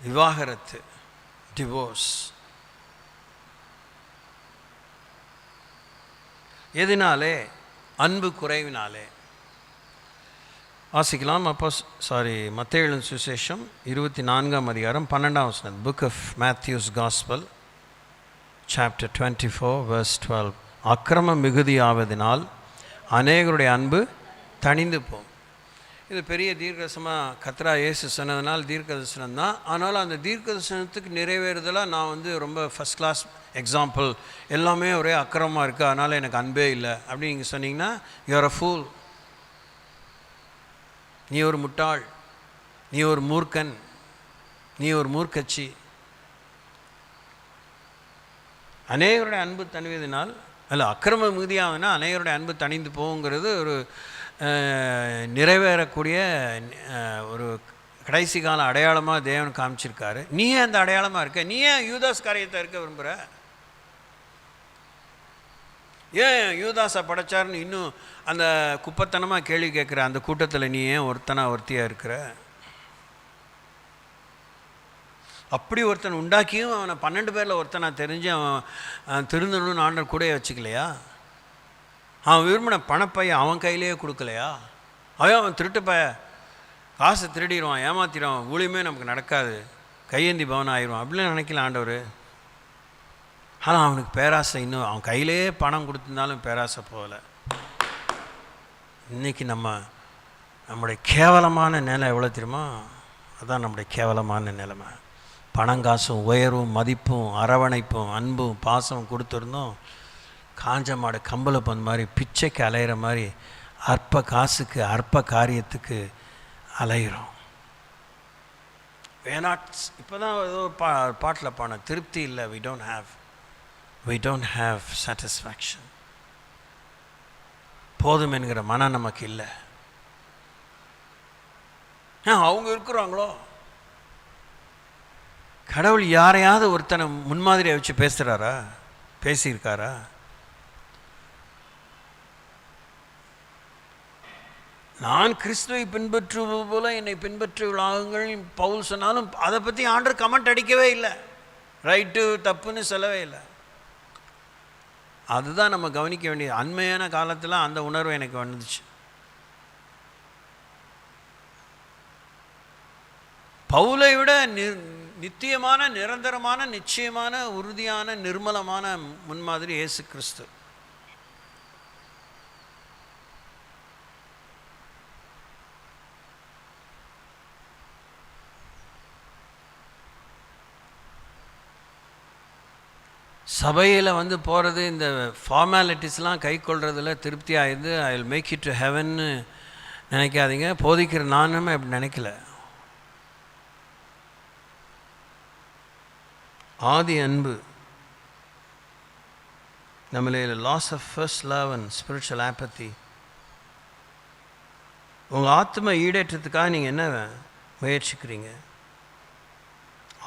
விவாகரத்து, டிவோர்ஸ். எதனாலே? அன்பு குறைவினாலே. வாசிக்கலாம். மத்தேயு எழுதின சுவிசேஷம் 24ஆம் அதிகாரம் 12ஆம் வசனம். Book of Matthew's gospel chapter 24 verse 12. அக்கிரமம் மிகுதியாவதினால் அநேகருடைய அன்பு தணிந்து போகும். இது பெரிய தீர்க்கதரிசனமாக கர்த்தரா இயேசு சொன்னதுனால் தீர்க்கதரிசனம் தான். ஆனாலும் அந்த தீர்க்கதரிசனத்துக்கு நிறைவேறுதலாக நான் ரொம்ப ஃபஸ்ட் கிளாஸ் எக்ஸாம்பிள், எல்லாமே ஒரே அக்கிரமமாக இருக்குது, அதனால் எனக்கு அன்பே இல்லை அப்படின்னு நீங்கள் சொன்னீங்கன்னா யூ ஆர் அ ஃபூல். நீ ஒரு முட்டாள், நீ ஒரு மூர்க்கன், நீ ஒரு மூர்க்கச்சி. அநேகருடைய அன்பு தணிவதனால் அக்கிரம மிகுதியாகுதுன்னா அநேகருடைய அன்பு தணிந்து போகுங்கிறது ஒரு நிறைவேறக்கூடிய ஒரு கடைசி கால அடையாளமாக தேவன் காமிச்சிருக்காரு. நீ ஏன் அந்த அடையாளமாக இருக்க? நீ ஏன் யூதாஸ் காரியத்தை இருக்க விரும்புகிற? ஏன் யூதாஸை படைச்சாருன்னு இன்னும் அந்த குப்பத்தனமாக கேள்வி கேட்குற அந்த கூட்டத்தில் நீ ஏன் ஒருத்தியாக இருக்கிற? அப்படி ஒருத்தன் உண்டாக்கியும் அவனை 12 பேரில் ஒருத்தனை தெரிஞ்சு அவன் திருந்தணும்னு ஆண்டவர் கூடயே வச்சுக்கலையா? அவன் விரும்பின பணப்பைய அவன் கையிலேயே கொடுக்கலையா? அவன் திருட்டுப்பைய, காசை திருடிடுவான், ஏமாத்திடுவான், ஊழியமே நமக்கு நடக்காது, கையேந்தி பவன் ஆயிடுவான் அப்படின்னு நினைக்கல ஆண்டவர். ஆனால் அவனுக்கு பேராசை இன்னும், அவன் கையிலேயே பணம் கொடுத்துருந்தாலும் பேராசை போகலை. இன்றைக்கி நம்முடைய கேவலமான நிலை எவ்வளோ தெரியுமா? அதுதான் நம்முடைய கேவலமான நிலைமை. பணங்காசும் உயர்வும் மதிப்பும் அரவணைப்பும் அன்பும் பாசம் கொடுத்துருந்தோம், காஞ்ச மாடு கம்பளை பந்து மாதிரி பிச்சைக்கு அலையிற மாதிரி அற்ப காசுக்கு அற்ப காரியத்துக்கு அலைகிறோம். வேணாட் இப்போ தான் ஏதோ பாட்டில் பான திருப்தி இல்லை. we don't have satisfaction. போதும் என்கிற மனம் நமக்கு இல்லை. அவங்க இருக்கிறாங்களோ? கடவுள் யாரையாவது ஒருத்தனை முன்மாதிரியை வச்சு பேசியிருக்காரா? நான் கிறிஸ்துவை பின்பற்றுவது போல என்னை பின்பற்றுவீர்கள் பவுல் சொன்னாலும் அதை பற்றி ஆண்டவர் கமெண்ட் அடிக்கவே இல்லை, ரைட்டு தப்புன்னு சொல்லவே இல்லை. அதுதான் நம்ம கவனிக்க வேண்டியது. அண்மையான காலத்தில் அந்த உணர்வு எனக்கு வந்துச்சு. பவுலை விட நித்தியமான நிரந்தரமான நிச்சயமான உறுதியான நிர்மலமான முன்மாதிரி இயேசு கிறிஸ்து. சபையில் போகிறது, இந்த ஃபார்மாலிட்டிஸ்லாம் கை கொள்றதில் திருப்தி ஆயிடுது. I will make it to ஹெவன்னு நினைக்காதீங்க. போதிக்கிற நானுமே அப்படி நினைக்கல. ஆதி அன்பு நம்மளே loss of first love and spiritual apathy. உங்கள் ஆத்மா ஈடேற்றத்துக்காக நீங்கள் என்ன முயற்சிக்கிறீங்க?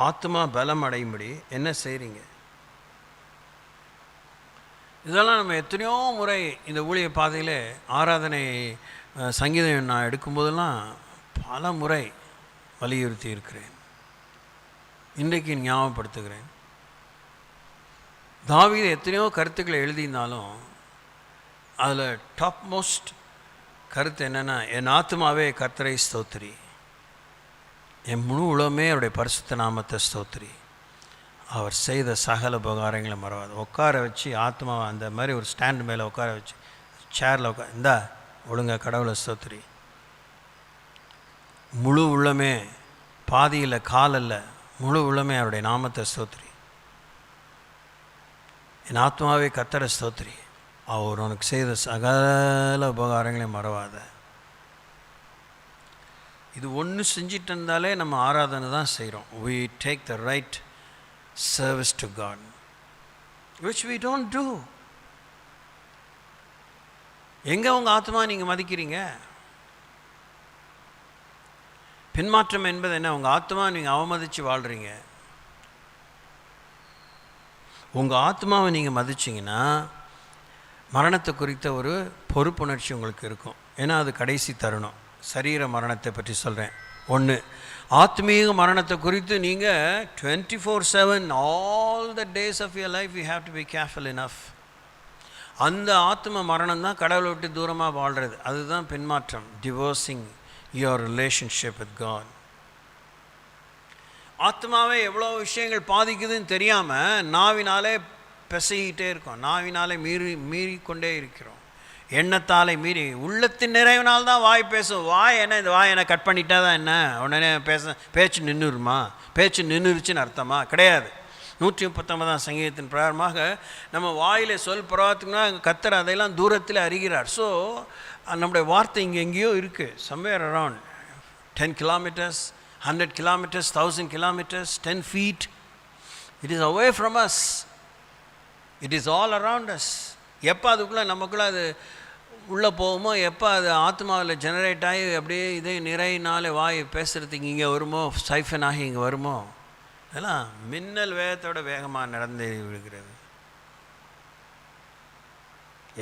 ஆத்மா பலம் அடையும்படி என்ன செய்கிறீங்க? இதெல்லாம் நம்ம எத்தனையோ முறை இந்த ஊழிய பாதையில் ஆராதனை சங்கீதம் நான் எடுக்கும்போதெல்லாம் பல முறை வலியுறுத்தி இருக்கிறேன். இன்றைக்கு ஞாபகப்படுத்துகிறேன். தாவீது எத்தனையோ கருத்துக்களை எழுதினாலும் அதில் டாப் மோஸ்ட் கருத்து என்னென்னா, என் ஆத்மாவே கர்த்தரை ஸ்தோத்திரி, என் முழு உலகமே அவருடைய பரிசுத்த நாமத்தை ஸ்தோத்திரி, அவர் செய்த சகல உபகாரங்களை மறவாது. உட்கார வச்சு ஆத்மாவை அந்த மாதிரி ஒரு ஸ்டாண்டு மேலே உட்கார வச்சு சேரில் இந்தா ஒழுங்கா கடவுளை ஸ்தோத்திரி, முழு உள்ளமே, பாதியில் காலல்ல, முழு உள்ளமே அவருடைய நாமத்தை ஸ்தோத்திரி, என் ஆத்மாவே கர்த்தரை ஸ்தோத்திரி, அவர் உனக்கு செய்த சகல உபகாரங்களையும் மறவாத. இது ஒன்று செஞ்சிட்டு இருந்தாலே நம்ம ஆராதனை தான் செய்கிறோம். we take the right service to God, which we don't do. எங்கே உங்கள் ஆத்மா நீங்கள் மதிக்கிறீங்க? பின்மாற்றம் என்பது என்ன? உங்கள் ஆத்மா நீங்கள் அவமதித்து வாழ்கிறீங்க. உங்கள் ஆத்மாவை நீங்கள் மதிச்சிங்கன்னா மரணத்தை குறித்த ஒரு பொறுப்புணர்ச்சி உங்களுக்கு இருக்கும். ஏன்னா அது கடைசி தருணம். சரீர மரணத்தை பற்றி சொல்கிறேன். ஒன்று, ஆத்மீக மரணத்தை குறித்து நீங்கள் 24/7 all the days of your life you have to be careful enough. அந்த ஆத்ம மரணம் தான் கடவுளை விட்டு தூரமாக வாழ்கிறது. அதுதான் பின்மாற்றம், divorcing your relationship with God. ஆத்மாவே எவ்வளோ விஷயங்கள் பாதிக்குதுன்னு தெரியாமல் நாவினாலே பிசைக்கிட்டே இருக்கோம், நாவினாலே மீறிக்கொண்டே இருக்கிறோம், எண்ணத்தாலே மீறி. உள்ளத்தின் நிறைவினால் தான் வாய் பேசும். வாய் என்ன, இந்த வாய் என்ன கட் பண்ணிட்டா தான் என்ன உடனே பேச்சு நின்றுருமா? பேச்சு நின்றுருச்சுன்னு அர்த்தமா? கிடையாது. 139ஆம் சங்கீதத்தின் பிரகாரமாக நம்ம வாயில் சொல் பிரவாகத்துக்குனா கர்த்தர் அதையெல்லாம் தூரத்தில் அறிகிறார். ஸோ நம்முடைய வார்த்தை இங்கே எங்கேயோ இருக்குது, somewhere around 10 kilometers, 100 kilometers, 1000 kilometers, 10 feet. It is away from us. It is all around us. எப்போ அதுக்குள்ளே நமக்குள்ளே அது உள்ளே போகுமோ, எப்போ அது ஆத்மாவில் ஜெனரேட் ஆகி அப்படியே இதே நிறையினாலே வாய் பேசுகிறதுக்கு இங்கே வருமோ, சைஃபன் ஆகி இங்கே வருமோ, அதெல்லாம் மின்னல் வேகத்தோட வேகமாக நடந்து விடுகிறது.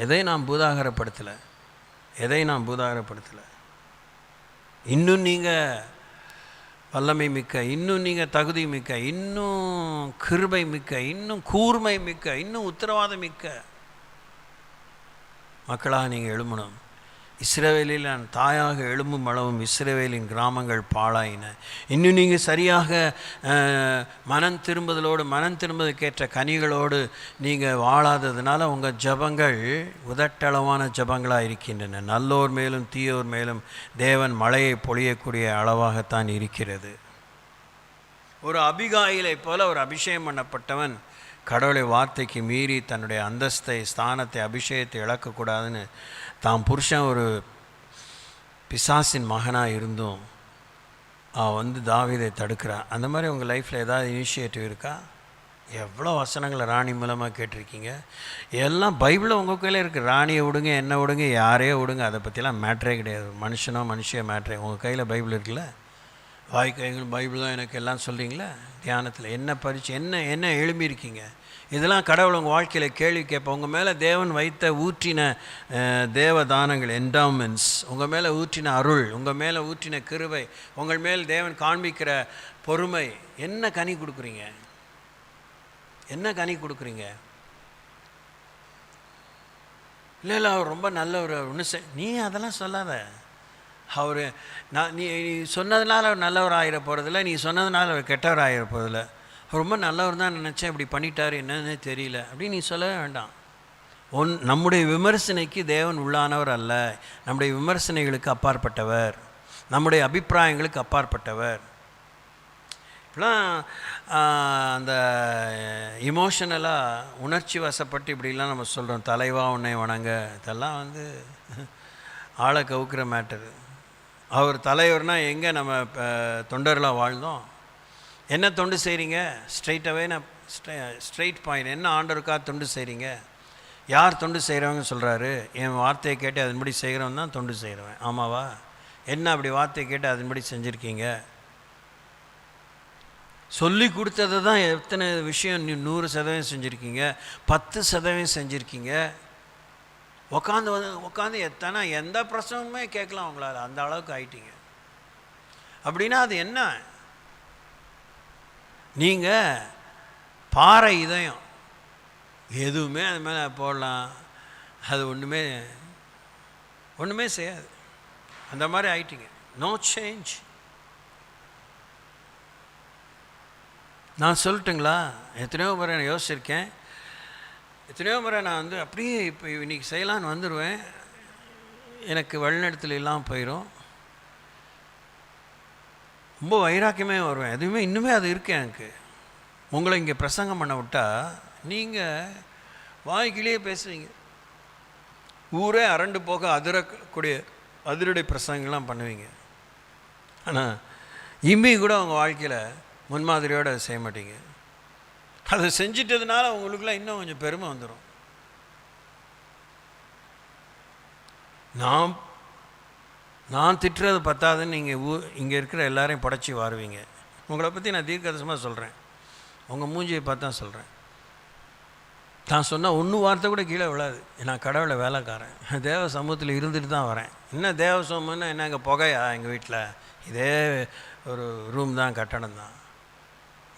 எதை நாம் பூதாகரப்படுத்தலை, இன்னும் நீங்கள் வல்லமை மிக்க, இன்னும் நீங்கள் தகுதி மிக்க, இன்னும் கிருபை மிக்க, இன்னும் கூர்மை மிக்க, இன்னும் உத்தரவாதம் மிக்க மக்களாக நீங்கள் எழும்பணும். இஸ்ரவேலில் நான் தாயாக எழும்பும் அளவும் இஸ்ரவேலின் கிராமங்கள் பாழாயின. இன்னும் நீங்கள் சரியாக மனம் திரும்புதலுக்கேற்ற கனிகளோடு நீங்கள் வாழாததுனால உங்கள் ஜபங்கள் உதட்டளவான ஜபங்களாக இருக்கின்றன. நல்லோர் மேலும் தீயோர் மேலும் தேவன் மழையை பொழியக்கூடிய அளவாகத்தான் இருக்கிறது. ஒரு அபிகாயிலை போல ஒரு அபிஷேகம் பண்ணப்பட்டவன் கடவுளை வார்த்தைக்கு மீறி தன்னுடைய அந்தஸ்தை, ஸ்தானத்தை, அபிஷேகத்தை இழக்கக்கூடாதுன்னு தான் புருஷன் ஒரு பிசாசின் மகனாக இருந்தும் தாவீதை தடுக்கிறான். அந்த மாதிரி உங்கள் லைஃப்பில் ஏதாவது இனிஷியேட்டிவ் இருக்கா? எவ்வளோ வசனங்களை ராணி மூலமாக கேட்டிருக்கீங்க. எல்லாம் பைபிளில் உங்கள் கையில் இருக்குது. ராணியை விடுங்க, என்ன விடுங்க, யாரையோ விடுங்க, அதை பற்றிலாம் மேட்ரே கிடையாது. மனுஷியோ மேட்ரே. உங்கள் கையில் பைபிள் இருக்குல்ல, வாய்க்கைகள் பைபிள் தான் எனக்கு எல்லாம் சொல்கிறீங்களா? தியானத்தில் என்ன பரிச்சு, என்ன எழும்பியிருக்கீங்க? இதெல்லாம் கடவுள் உங்கள் வாழ்க்கையில் கேள்வி கேட்போம். உங்கள் மேலே தேவன் ஊற்றின தேவதானங்கள், என்டவுமெண்ட்ஸ், உங்கள் மேலே ஊற்றின அருள், உங்கள் மேலே ஊற்றின கிருபை, உங்கள் மேல் தேவன் காண்பிக்கிற பொறுமை, என்ன கனி கொடுக்குறீங்க? இல்லை அவர் ரொம்ப நல்லவர், ஒன்று நீ அதெல்லாம் சொல்லாத. நீ சொன்னதுனால அவர் நல்லவர் ஆகிட போகிறதில்ல, நீ சொன்னதுனால அவர் கெட்டவர் ஆகிட போகிறதில்ல. ரொம்ப நல்லவர் தான் நினச்சேன், இப்படி பண்ணிட்டார், என்னன்னு தெரியல அப்படின்னு நீ சொல்லவே வேண்டாம். நம்முடைய விமர்சனைக்கு தேவன் உள்ளானவர் அல்ல. நம்முடைய விமர்சனைகளுக்கு அப்பாற்பட்டவர், நம்முடைய அபிப்பிராயங்களுக்கு அப்பாற்பட்டவர். இப்படிலாம் அந்த இமோஷனலாக உணர்ச்சி வசப்பட்டு இப்படிலாம் நம்ம சொல்கிறோம், தலைவா உன்னை வணங்க, இதெல்லாம் ஆளை கவுக்கிற மேட்டரு. அவர் தலைவர்னால் எங்கே நம்ம தொண்டர்களாக வாழ்ந்தோம்? என்ன தொண்டு செய்கிறீங்க? Straight point. என்ன ஆண்டவருக்காக தொண்டு செய்கிறீங்க? யார் தொண்டு செய்கிறவங்க சொல்கிறாரு? என் வார்த்தையை கேட்டு அதன்படி செய்கிறவன் தான் தொண்டு செய்கிறவன். ஆமாவா? என்ன அப்படி வார்த்தையை கேட்டு அதன்படி செஞ்சுருக்கீங்க? சொல்லி கொடுத்ததை தான் எத்தனை விஷயம் 100% செஞ்சுருக்கீங்க, 10% செஞ்சுருக்கீங்க. உட்காந்து எந்த பிரசவமே கேட்கலாம் உங்களால், அந்த அளவுக்கு ஆயிட்டீங்க. அப்படின்னா அது என்ன? நீங்கள் பாறை இதயம், எதுவுமே அது மேலே போடலாம், அது ஒன்றுமே செய்யாது. அந்த மாதிரி ஆயிட்டீங்க. No change. நான் சொல்லட்டுங்களா? எத்தனையோ முறை நான் யோசிச்சிருக்கேன். எத்தனையோ முறை நான் அப்படியே இப்போ இன்றைக்கி செய்யலான்னு வந்துடுவேன், எனக்கு வழிநடத்தல் இல்லாமல் போயிடும். ரொம்ப வைராக்கியமே வருவேன். எதுவுமே இன்னுமே அது இருக்குது எனக்கு. உங்களை இங்கே பிரசங்கம் பண்ண விட்டால் நீங்கள் வாய்க்கிலேயே பேசுவீங்க, ஊரே அரண்டு போக அதிரடி பிரசங்கெல்லாம் பண்ணுவீங்க. ஆனால் இம்மி கூட உங்கள் வாழ்க்கையில் முன்மாதிரியோடு அதை செய்ய மாட்டீங்க. அதை செஞ்சிட்டதுனால உங்களுக்குலாம் இன்னும் கொஞ்சம் பெருமை வந்துடும். நான் திட்டுறது பத்தாதுன்னு நீங்கள் இங்கே இருக்கிற எல்லாரையும் படைச்சி வாருவீங்க. உங்களை பற்றி நான் தீர்க்கதரிசனமாக சொல்கிறேன், உங்கள் மூஞ்சியை பார்த்து தான் சொல்கிறேன். நான் சொன்னால் ஒன்று வார்த்தை கூட கீழே விழாது. நான் கடவுளை வேலைக்காரன், தேவ சமூகத்தில் இருந்துட்டு தான் வரேன். என்ன தேவ சமூகம்னா என்ன? எங்கள் புகையா? எங்கள் வீட்டில் இதே ஒரு ரூம் தான், கட்டணம் தான்,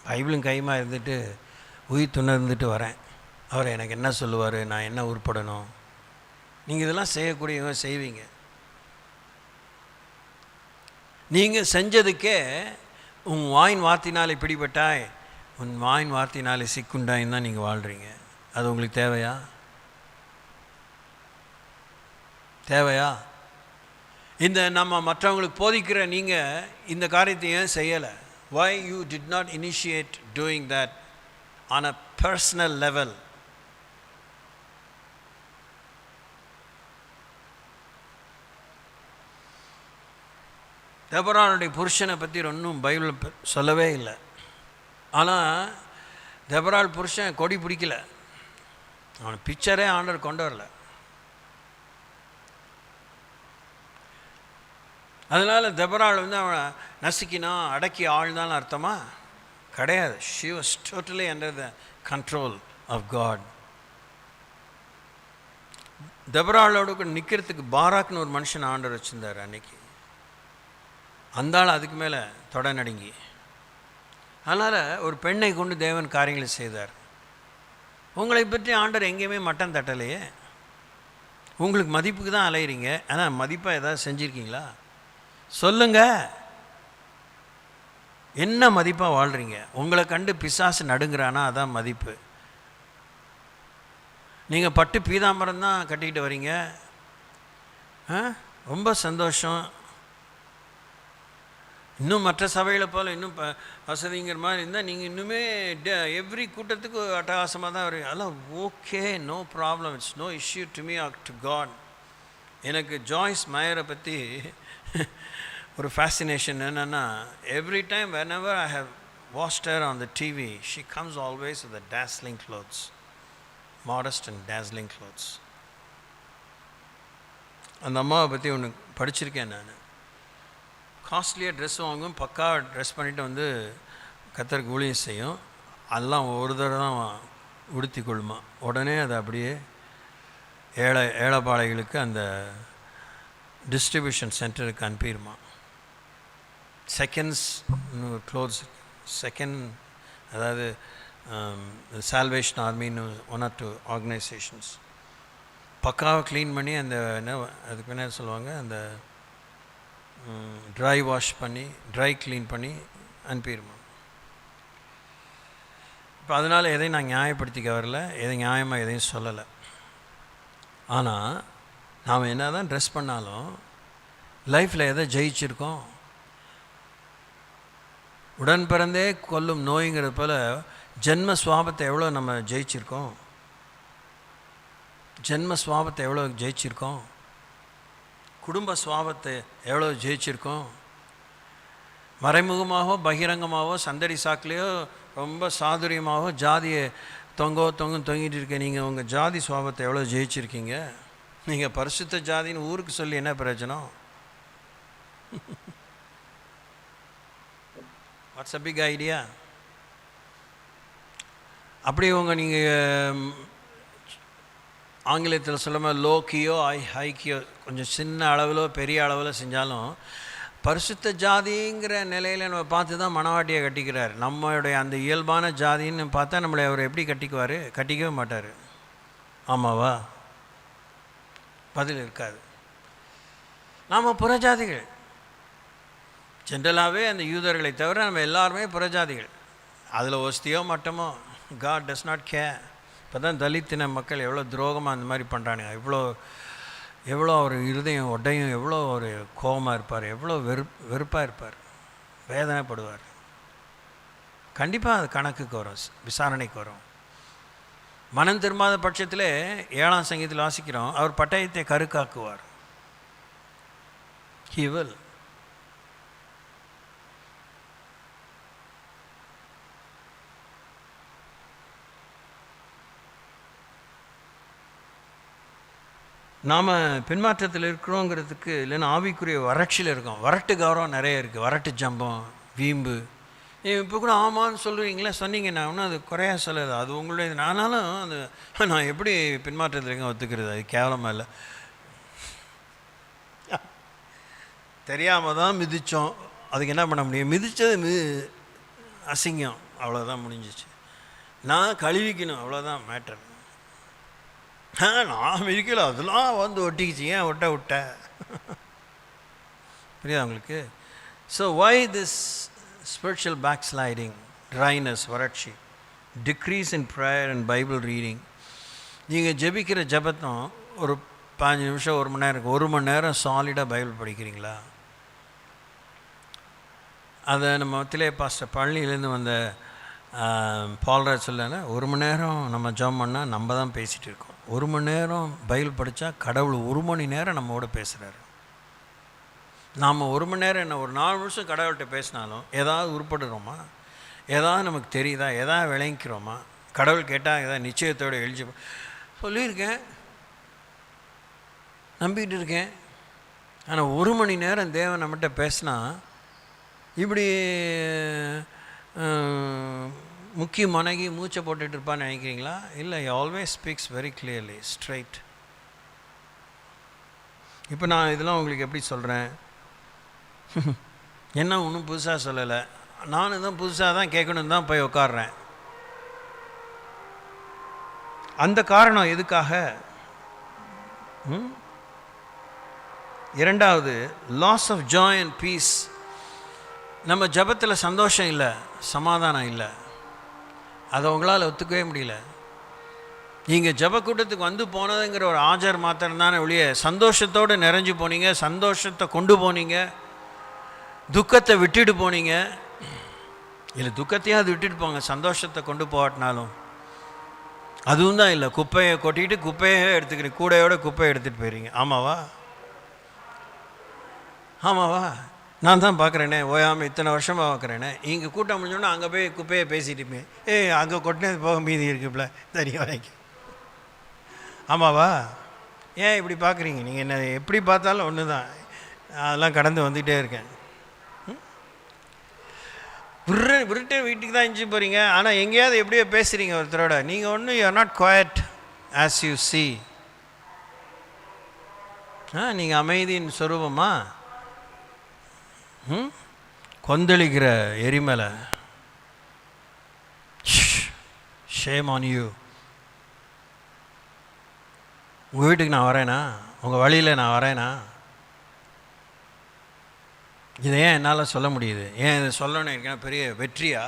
பைபிளும் கைமா இருந்துட்டு உயிர் துணை இருந்துட்டு வரேன். அவர் எனக்கு என்ன சொல்லுவார், நான் என்ன உருப்படணும். நீங்கள் இதெல்லாம் செய்யக்கூடியவங்க செய்வீங்க. நீங்கள் செஞ்சதுக்கே உன் வாயின் வார்த்தையினால் பிடிபட்டாய், உன் வாயின் வார்த்தையினாலே சிக்குண்டாயின்னு தான் நீங்கள் வாழ்கிறீங்க. அது உங்களுக்கு தேவையா? தேவையா? இந்த நம்ம மற்றவங்களுக்கு போதிக்கிற நீங்கள் இந்த காரியத்தை ஏன் செய்யலை? why you did not initiate doing that on a personal level? தெபொராளுடைய புருஷனை பற்றி ஒன்றும் பைபிள் சொல்லவே இல்லை. ஆனால் தெபொராள் புருஷன் கொடி பிடிக்கல, அவன் பிக்சரே ஆண்டவர் கொண்டு வரல. அதனால் தெபொராள் அவனை நசுக்கினா அடக்கி ஆழ்ந்தாலும் அர்த்தமா கிடையாது. she was totally under the control of God. தெபொராளோடு நிற்கிறதுக்கு பாராக்னு ஒரு மனுஷன் ஆண்டவர் வச்சுருந்தார் அன்னைக்கு. அந்த ஆள் அதுக்கு மேலே தொட நடுங்கி. அதனால் ஒரு பெண்ணை கொண்டு தேவன் காரியங்களை செய்தார். உங்களை பற்றி ஆண்டவர் எங்கேயுமே மட்டம் தட்டலையே. உங்களுக்கு மதிப்புக்கு தான் அலையிறீங்க, ஆனால் மதிப்பாக ஏதாவது செஞ்சுருக்கீங்களா சொல்லுங்க. என்ன மதிப்பாக வாழ்கிறீங்க? உங்களை கண்டு பிசாசு நடுங்கிறானா அதான் மதிப்பு. நீங்கள் பட்டு பீதாம்பரம் தான் கட்டிக்கிட்டு வரீங்க, ரொம்ப சந்தோஷம். இன்னும் மற்ற சபைகளை போல் இன்னும் வசதிங்கிற மாதிரி இருந்தால் நீங்கள் இன்னுமே எவ்ரி கூட்டத்துக்கு அட்டகாசமாக தான் வருவீங்க. அதெல்லாம் okay, no problem, it's no issue to me or to God. எனக்கு ஜாய்ஸ் மேயரை பற்றி ஒரு ஃபேசினேஷன் என்னென்னா, every time whenever I have watched her on the TV, she comes always with the dazzling clothes, modest and dazzling clothes. அந்த அம்மாவை பற்றி ஒன்று படிச்சிருக்கேன் நான். காஸ்ட்லியாக ட்ரெஸ் வாங்கும், பக்கா ட்ரெஸ் பண்ணிவிட்டு கத்தருக்கு ஊழியம் செய்யும். அதெல்லாம் ஒரு தடவை தான் உடுத்தி கொள்ளுமா, உடனே அதை அப்படியே ஏழைப்பாளைகளுக்கு அந்த டிஸ்ட்ரிபியூஷன் சென்டருக்கு அனுப்பிடுமா. செகண்ட்ஸ் க்ளோத்ஸ், செகண்ட், அதாவது சால்வேஷன் ஆர்மின்னு 1 or 2 ஆர்கனைசேஷன்ஸ் பக்காவை க்ளீன் பண்ணி அந்த என்ன அதுக்கு என்ன சொல்லுவாங்க, அந்த ட்ரை வாஷ் பண்ணி ட்ரை க்ளீன் பண்ணி அனுப்பிடுமா. இப்போ அதனால் எதையும் நான் நியாயப்படுத்திக்க வரல, எதை நியாயமாக எதையும் சொல்லலை. ஆனால் நாம் என்ன தான் ட்ரெஸ் பண்ணாலும் லைஃப்பில் எதை ஜெயிச்சிருக்கோம்? உடன் பிறந்தே கொல்லும் நோய்ங்கிறது போல் ஜென்ம சுவாபத்தை எவ்வளோ நம்ம ஜெயிச்சிருக்கோம்? ஜென்ம சுவாபத்தை எவ்வளோ ஜெயிச்சிருக்கோம்? குடும்ப சுவாபத்தை எவ்வளோ ஜெயிச்சிருக்கோம்? மறைமுகமாகவோ பகிரங்கமாகவோ சந்தடி சாக்கிலையோ ரொம்ப சாதுரியமாகவோ ஜாதியை தொங்கிட்டு இருக்க நீங்கள் உங்கள் ஜாதி சுவாபத்தை எவ்வளோ ஜெயிச்சிருக்கீங்க? நீங்கள் பரிசுத்த ஜாதின்னு ஊருக்கு சொல்லி என்ன பிரயோஜனம்? What's a big idea? அப்படி நீங்கள் ஆங்கிலத்தில் சொல்லாமல் லோக்கியோ ஹைக்கியோ கொஞ்சம் சின்ன அளவில் பெரிய அளவில் செஞ்சாலும் பரிசுத்த ஜாதிங்கிற நிலையில் நம்ம பார்த்து தான் மனவாட்டியை கட்டிக்கிறார். நம்மளுடைய அந்த இயல்பான ஜாதின்னு பார்த்தா நம்மளை அவர் எப்படி கட்டிக்குவார்? கட்டிக்கவே மாட்டார். ஆமாவா? பதில் இருக்காது. நாம் புறஜாதிகள். ஜென்ரலாகவே அந்த யூதர்களை தவிர நம்ம எல்லாருமே புறஜாதிகள். அதில் ஒஸ்தியோ மட்டமோ காட் டஸ் நாட் கேர். இப்போ தான் தலித்தின மக்கள் எவ்வளோ துரோகமாக அந்த மாதிரி பண்ணுறானுங்க. எவ்வளோ ஒரு இருதயம் உடையும், எவ்வளோ ஒரு கோபமாக இருப்பார், எவ்வளோ வெறுப்பாக இருப்பார், வேதனைப்படுவார். கண்டிப்பாக அது கணக்குக்கு வரும், விசாரணைக்கு வரும். மனம் திரும்பாத பட்சத்தில் 7ஆம் சங்கீதத்தில் வாசிக்கிறோம், அவர் பட்டயத்தை கருக்காக்குவார். He will. நாம் பின்மாற்றத்தில் இருக்கிறோங்கிறதுக்கு இல்லைன்னா ஆவிக்குரிய வறட்சியில் இருக்கோம். வரட்டு கௌரவம் நிறைய இருக்குது, வரட்டு ஜம்பம், வீம்பு. இப்போ கூட ஆமான்னு சொல்லுவீங்களே, சொன்னீங்கன்னா ஒன்றும் அது குறையா சொல்லாது, அது உங்களுடைய. ஆனாலும் அது நான் எப்படி பின்மாற்றத்தில் இருக்க ஒத்துக்கிறது? அது கேவலமாக இல்லை, தெரியாமல் தான் மிதித்தோம், அதுக்கு என்ன பண்ண முடியும்? மிதித்தது அசிங்கம், அவ்வளோதான், முடிஞ்சிச்சு. நான் கழுவிக்கணும், அவ்வளோதான் மேட்டர். நான் இருக்கல, அதெல்லாம் வந்து ஒட்டிக்கிச்சு, ஏன் விட்ட புரியுதா உங்களுக்கு? So why this spiritual backsliding, dryness, வறட்சி, decrease in prayer and Bible reading. நீங்கள் ஜெபிக்கிற ஜபத்தம் ஒரு 5 நிமிஷம், 1 மணி நேரம் இருக்குது. 1 மணி நேரம் சாலிடாக பைபிள் படிக்கிறீங்களா? அதை நம்ம திலே பாஸ்டர் பழனியிலேருந்து வந்த பால்ராஜ் சொல்லனா, 1 மணி நேரம் நம்ம ஜெபம் பண்ணால் நம்ம தான் பேசிகிட்டு இருக்கோம். 1 மணி நேரம் பைபிள் படித்தா கடவுள் 1 மணி நேரம் நம்மோட பேசுகிறாரு. நாம் 1 மணி நேரம் என்ன, ஒரு 4 நிமிஷம் கடவுள்கிட்ட பேசினாலும் ஏதாவது உருப்படுறோமா? ஏதாவது நமக்கு தெரியுதா? எதாவது விளங்கிக்கிறோமா? கடவுள் கேட்டால் ஏதாவது நிச்சயத்தோடு எழுதி சொல்லியிருக்கேன், நம்பிக்கிட்டு இருக்கேன். ஆனால் 1 மணி நேரம் தேவன் நம்மகிட்ட பேசினா இப்படி முக்கிய மனகி மூச்சை போட்டுட்டு இருப்பான்னு நினைக்கிறீங்களா? இல்லை, always speaks very clearly, straight. இப்போ நான் இதெல்லாம் உங்களுக்கு எப்படி சொல்கிறேன்? என்ன ஒன்றும் புதுசாக சொல்லலை, நானும் தான் புதுசாக தான் கேட்கணும் தான் போய் உட்காடுறேன். அந்த காரணம் எதுக்காக? இரண்டாவது, loss of joy and peace. நம்ம ஜபத்தில் சந்தோஷம் இல்லை, சமாதானம் இல்லை. அதை உங்களால் ஒத்துக்கவே முடியல. நீங்கள் ஜப கூட்டத்துக்கு வந்து போனதுங்கிற ஒரு ஆஜர் மாத்திரம் தானே ஒழிய சந்தோஷத்தோடு நிறைஞ்சு போனீங்க, சந்தோஷத்தை கொண்டு போனீங்க, துக்கத்தை விட்டுட்டு போனீங்க. இல்லை, துக்கத்தையும் அது விட்டுட்டு போங்க, சந்தோஷத்தை கொண்டு போகட்டினாலும். அதுவும் தான் இல்லை, குப்பையை கொட்டிட்டு குப்பையே எடுத்துக்கிறீங்க, கூடையோட குப்பையை எடுத்துகிட்டு போயிடுறீங்க. ஆமாவா? நான் தான் பார்க்குறேனே, ஓயாமல் இத்தனை வருஷமாக பார்க்குறேனே. இங்கே கூட்டம் முடிஞ்சோன்னா அங்கே போய் குப்பையை பேசிட்டுமே, அங்கே கொட்டினது போக மீதி இருக்குல்ல, தனியாக வாங்கி. ஆமாவா? ஏன் இப்படி பார்க்குறீங்க? நீங்கள் என்ன எப்படி பார்த்தாலும் ஒன்று தான், அதெல்லாம் கடந்து வந்துகிட்டே இருக்கேன். விருட்டு வீட்டுக்கு தான் எஞ்சி போகிறீங்க, ஆனால் எங்கேயாவது எப்படியோ பேசுகிறீங்க ஒருத்தரோட. நீங்கள் ஒன்றும் you are not quite as you see. நீங்கள் அமைதியின் சொரூபமா? கொந்தளிக்கிற எரிமலை. Shame on you. உங்கள் வீட்டுக்கு நான் வரேனா? உங்கள் வழியில் நான் வரேனா? இதை ஏன் என்னால் சொல்ல முடியுது? ஏன் இதை சொல்லணும் இருக்கேன்? பெரிய வெற்றியா?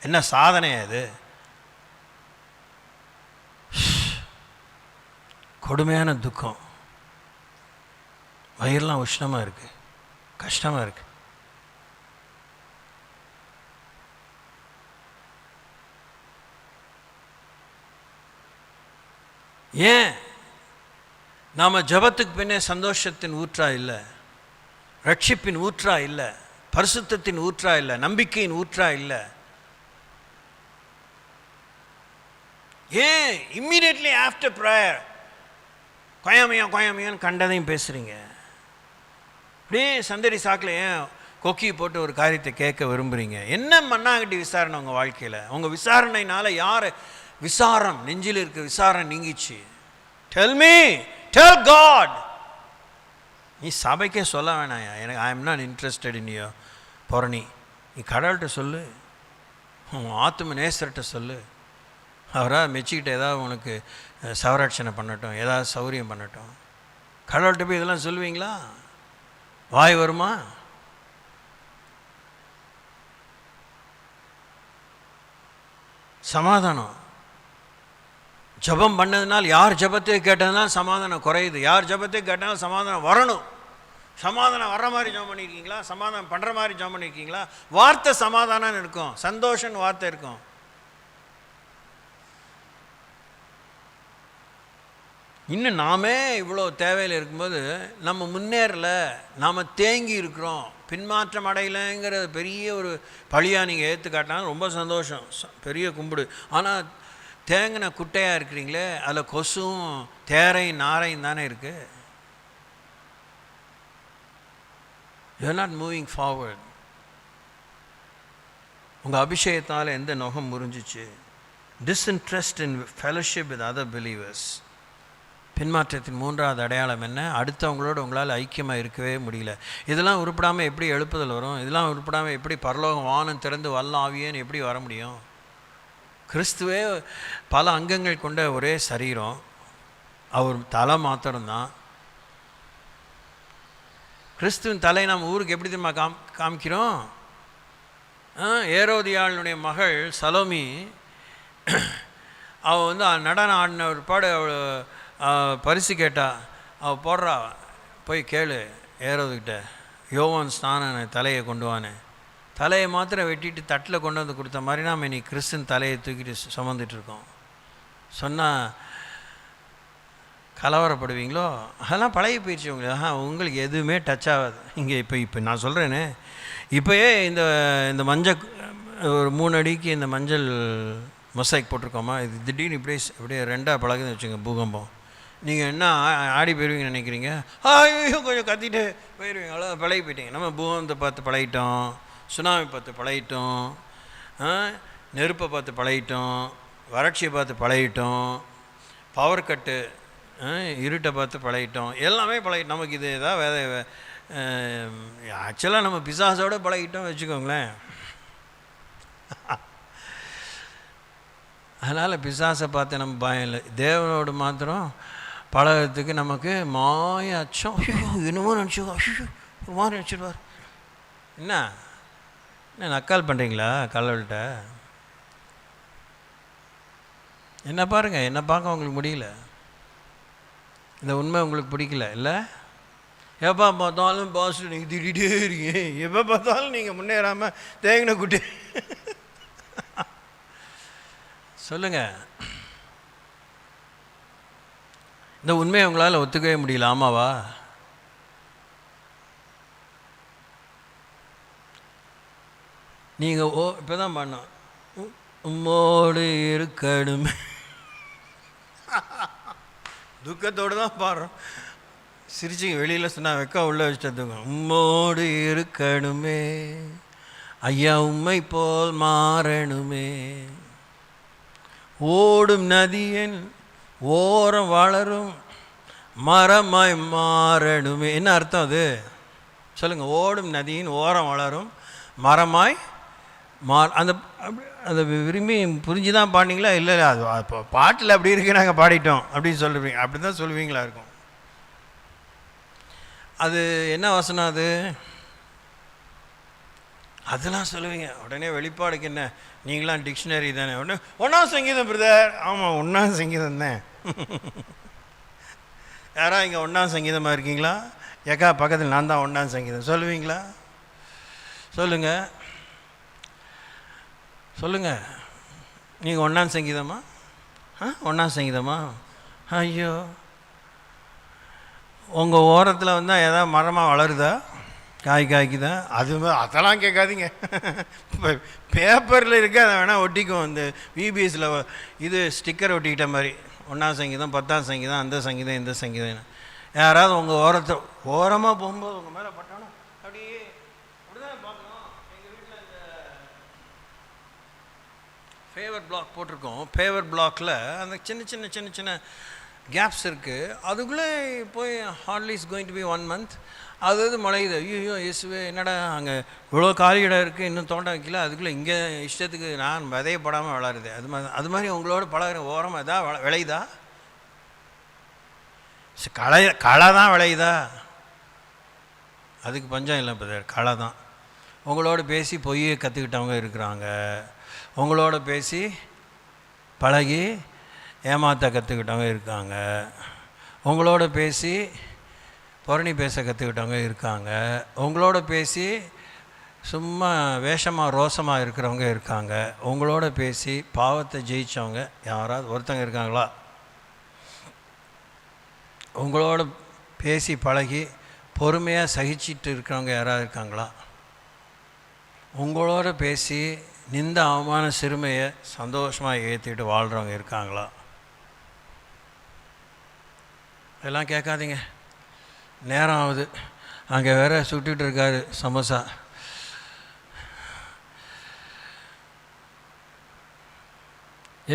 என்ன சாதனையா இது? கொடுமையான துக்கம், வயிறுலாம் உஷ்ணமாக இருக்குது, கஷ்டமாக இருக்குது. ஏன் நாம் ஜபத்துக்கு பின்னே சந்தோஷத்தின் ஊற்றா இல்லை, ரட்சிப்பின் ஊற்றா இல்லை, பரிசுத்தத்தின் ஊற்றா இல்லை, நம்பிக்கையின் ஊற்றா இல்லை? ஏன் இம்மீடியட்லி ஆஃப்டர் ப்ரேயர் கொயாமையான்னு கண்டதையும் பேசுகிறீங்க? அப்படியே சந்தடி சாக்கில் ஏன் கொக்கி போட்டு ஒரு காரியத்தை கேட்க விரும்புகிறீங்க? என்ன மண்ணாங்கட்டி விசாரணை உங்கள் வாழ்க்கையில்? உங்கள் விசாரணையினால் யார் விசாரம், நெஞ்சில் இருக்க விசாரணை நீங்கிச்சு? Tell me, tell God. நீ சபைக்கே சொல்ல வேணாயா, எனக்கு I am not interested in you பொரணி. நீ கடவுள்கிட்ட சொல்லு, உன் ஆத்தும நேசர்கிட்ட சொல்லு. அவராக மெச்சிக்கிட்ட ஏதாவது உனக்கு சவராட்சணை பண்ணட்டும், ஏதாவது சௌரியம் பண்ணட்டும். கடவுள்கிட்ட போய் இதெல்லாம் சொல்லுவீங்களா? வாய் வருமா? சமாதானம் ஜபம் பண்ணதுனால், யார் ஜபத்தை கேட்டதுனால் சமாதானம் குறையுது. யார் ஜபத்தை கேட்டாலும் சமாதானம் வரணும். சமாதானம் வர்ற மாதிரி ஜபம் பண்ணியிருக்கீங்களா? சமாதானம் பண்ணுற மாதிரி ஜபம் பண்ணியிருக்கீங்களா? வார்த்தை சமாதானம் இருக்கும், சந்தோஷம்னு வார்த்தை இருக்கும். இன்னும் நாமே இவ்வளோ தேவையில் இருக்கும்போது நம்ம முன்னேறலை, நாம் தேங்கி இருக்கிறோம், பின்மாற்றம் அடையலைங்கிற பெரிய ஒரு பழியாக நீங்கள் ஏற்றுக்காட்டினாலும் ரொம்ப சந்தோஷம், பெரிய கும்பிடு. ஆனால் தேங்கின குட்டையாக இருக்கிறீங்களே, அதில் கொசும் தேரையும் நாரையும் தானே இருக்குது. You are not moving forward. உங்கள் அபிஷேகத்தால் எந்த நுகம் முறிஞ்சிச்சு? Disinterest in fellowship with other believers. பின்மாற்றத்தின் 3வது அடையாளம் என்ன? அடுத்தவங்களோடு உங்களால் ஐக்கியமாக இருக்கவே முடியல. இதெல்லாம் உருப்படாமல் எப்படி எழுப்புதல் வரும்? இதெல்லாம் உருப்படாமல் எப்படி பரலோகம் வானம் திறந்து வல்ல ஆவியேன்னு எப்படி வர முடியும்? கிறிஸ்துவே பல அங்கங்கள் கொண்ட ஒரே சரீரம், அவர் தலை மாத்திரம்தான். கிறிஸ்துவின் தலை நாம் ஊருக்கு எப்படி தெரியுமா காமிக்கிறோம்? ஏரோதியாளுடைய மகள் சலோமி, அவள் வந்து நடனம் ஆடின ஒரு பாடு அவள் பரிசு கேட்டா. அவள் போடுறா, போய் கேளு ஏரோதுக்கிட்ட, யோவான் ஸ்நானனை தலையை கொண்டு வானே. தலையை மாத்திரம் வெட்டிட்டு தட்டில் கொண்டு வந்து கொடுத்த மாதிரி நாம் இன்னைக்கு கிறிஸ்துவின் தலையை தூக்கிட்டு சுமந்துட்டுருக்கோம். சொன்னால் கலவரப்படுவீங்களோ? அதெல்லாம் பழகி போயிடுச்சு உங்களுக்கு. உங்களுக்கு எதுவுமே டச் ஆகாது. இங்கே இப்போ நான் சொல்கிறேனே, இப்போயே இந்த மஞ்சள் ஒரு 3 அடிக்கு இந்த மஞ்சள் மொசைக் போட்டிருக்கோமா, இது திடீர்னு இப்படியே ரெண்டாக பழகுதுன்னு வச்சுங்க, பூகம்பம். நீங்கள் என்ன ஆடி போயிடுவீங்கன்னு நினைக்கிறீங்க? ஐயோ கொஞ்சம் கத்திட்டு போயிடுவீங்க, அவ்வளோ பழகி போயிட்டீங்க. நம்ம பூகம்பத்தை பார்த்து பழகிட்டோம், சுனாமி பார்த்து பழகிட்டோம், நெருப்பை பார்த்து பழகிட்டோம், வறட்சியை பார்த்து பழகிட்டோம், பவர் கட்டு இருட்டை பார்த்து பழகிட்டோம், எல்லாமே பழகிட்டோம். நமக்கு இது ஏதாவது ஆக்சுவலாக நம்ம பிசாசோடு பழகிட்டோம் வச்சுக்கோங்களேன். அதனால் பிசாசை பார்த்து நம்ம பயம் இல்லை. தேவனோடு மாத்திரம் பழகிறதுக்கு நமக்கு மாய அச்சம். என்னமோ நினச்சிக்கோ நினச்சிடுவார். என்ன நக்கால் பண்ணுறீங்களா கடவுள்கிட்ட? என்ன பாருங்கள், என்ன பார்க்க உங்களுக்கு முடியல, இந்த உண்மை உங்களுக்கு பிடிக்கல இல்லை? எப்போ பார்த்தாலும் பாஸ்டர் நீங்கள் திட்டிகிட்டே இருக்கீங்க, எப்போ பார்த்தாலும் நீங்கள் முன்னேறாமல் தேங்கின குட்டி சொல்லுங்கள். இந்த உண்மையை உங்களால் ஒத்துக்கவே முடியல, ஆமாவா? நீங்கள் இப்போ தான் பண்ணோம், உம்மோடு இருக்கணுமே, துக்கத்தோடு தான் பாடுறோம். சிரிச்சிங்க, வெளியில் சொன்னால் வெக்க உள்ளே வச்சுட்டுங்க. உம்மோடு இருக்கணுமே ஐயா, உம்மை போல் மாறணுமே, ஓடும் நதியின் ஓரம் வளரும் மரமாய் மாறணுமே. என்ன அர்த்தம் அது சொல்லுங்கள்? ஓடும் நதியின் ஓரம் வளரும் மரமாய் அந்த அதை விரும்பி புரிஞ்சு தான் பாடினீங்களா? இல்லை அது இப்போ பாட்டில் அப்படி இருக்கு, நாங்கள் பாடிட்டோம் அப்படின்னு சொல்லுவீங்க, அப்படி தான் சொல்லுவீங்களா இருக்கும். அது என்ன வசனம் அது? அதெல்லாம் சொல்லுவீங்க. உடனே வெளிப்பாடுக்கு என்ன, நீங்களாம் டிக்ஷனரி தானே. உடனே 1ஆம் சங்கீதம் பிரதர். ஆமாம், 1ஆம் சங்கீதம் தான். யாரா இங்கே 1ஆம் சங்கீதமாக இருக்கீங்களா? ஏக்கா பக்கத்தில் நான் தான் 1ஆம் சங்கீதம் சொல்லுவீங்களா? சொல்லுங்கள் சொல்லுங்கள். நீங்கள் 1ஆம் சங்கீதமா? 1ஆம் சங்கீதமா? ஐயோ, உங்கள் ஓரத்தில் வந்தால் ஏதாவது மரமாக வளருதா, காய்க்குதா? அதெல்லாம் கேட்காதீங்க. இப்போ பேப்பரில் இருக்க அதை வேணால் ஒட்டிக்கும். இந்த விபிஎஸில் இது ஸ்டிக்கர் ஒட்டிக்கிட்ட மாதிரி 1ஆம் சங்கீதம் 10ஆம் சங்கீதம் அந்த சங்கீதம் இந்த சங்கீதம். யாராவது உங்கள் ஓரமாக போகும்போது உங்கள் மேலே பட்டாலும் அப்படியே அப்படிதான் பார்க்கணும். எங்கள் வீட்டில் இந்த ஃபேவர் பிளாக் போட்டிருக்கோம். ஃபேவர் பிளாக்கில் அந்த சின்ன சின்ன சின்ன சின்ன கேப்ஸ் இருக்குது. அதுக்குள்ளே போய் hardly is going to be 1 month. அது முளையுது. ஐயோ இயேசுவே, என்னடா அங்கே இவ்வளோ காலி இடம் இருக்குது, இன்னும் தோண்ட வைக்கல, அதுக்குள்ளே இங்கே இஷ்டத்துக்கு நான் விதையப்படாமல் வளருது. அது மாதிரி உங்களோட பழகிற ஓரமாக எதாவது விளையுதா? களை தான் விளையுதா? அதுக்கு பஞ்சம் இல்லை பிரதர், களை தான். உங்களோட பேசி பொய்யை கற்றுக்கிட்டவங்க இருக்கிறாங்க, உங்களோட பேசி பழகி ஏமாற்ற கற்றுக்கிட்டவங்க இருக்காங்க, உங்களோட பேசி புரணி பேச கற்றுக்கிட்டவங்க இருக்காங்க, உங்களோட பேசி சும்மா வேஷமாக ரோசமாக இருக்கிறவங்க இருக்காங்க, உங்களோட பேசி பாவத்தை ஜெயித்தவங்க யாராவது ஒருத்தங்க இருக்காங்களா? உங்களோட பேசி பழகி பொறுமையாக சகிச்சிட்டு இருக்கிறவங்க யாராவது இருக்காங்களா? உங்களோட பேசி நிந்த அவமான சிறுமையை சந்தோஷமாக ஏற்றிட்டு வாழ்கிறவங்க இருக்காங்களா? இதெல்லாம் கேட்காதீங்க, நேரம் ஆகுது. அங்கே வேற சுட்டுட்டு இருக்காரு சமோசா.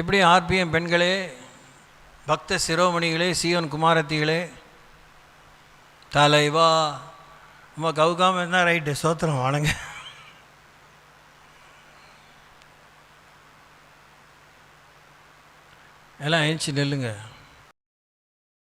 எப்படி ஆர்பிஎம் பெண்களே, பக்த சிரோமணிகளே, சியோன் குமாரத்திகளே, தலைவா நம்ம கவுக்காமல் இருந்தால் ரைட்டு, சோத்திரம் வாழுங்க. எல்லாம் எழுச்சி நெல்லுங்க.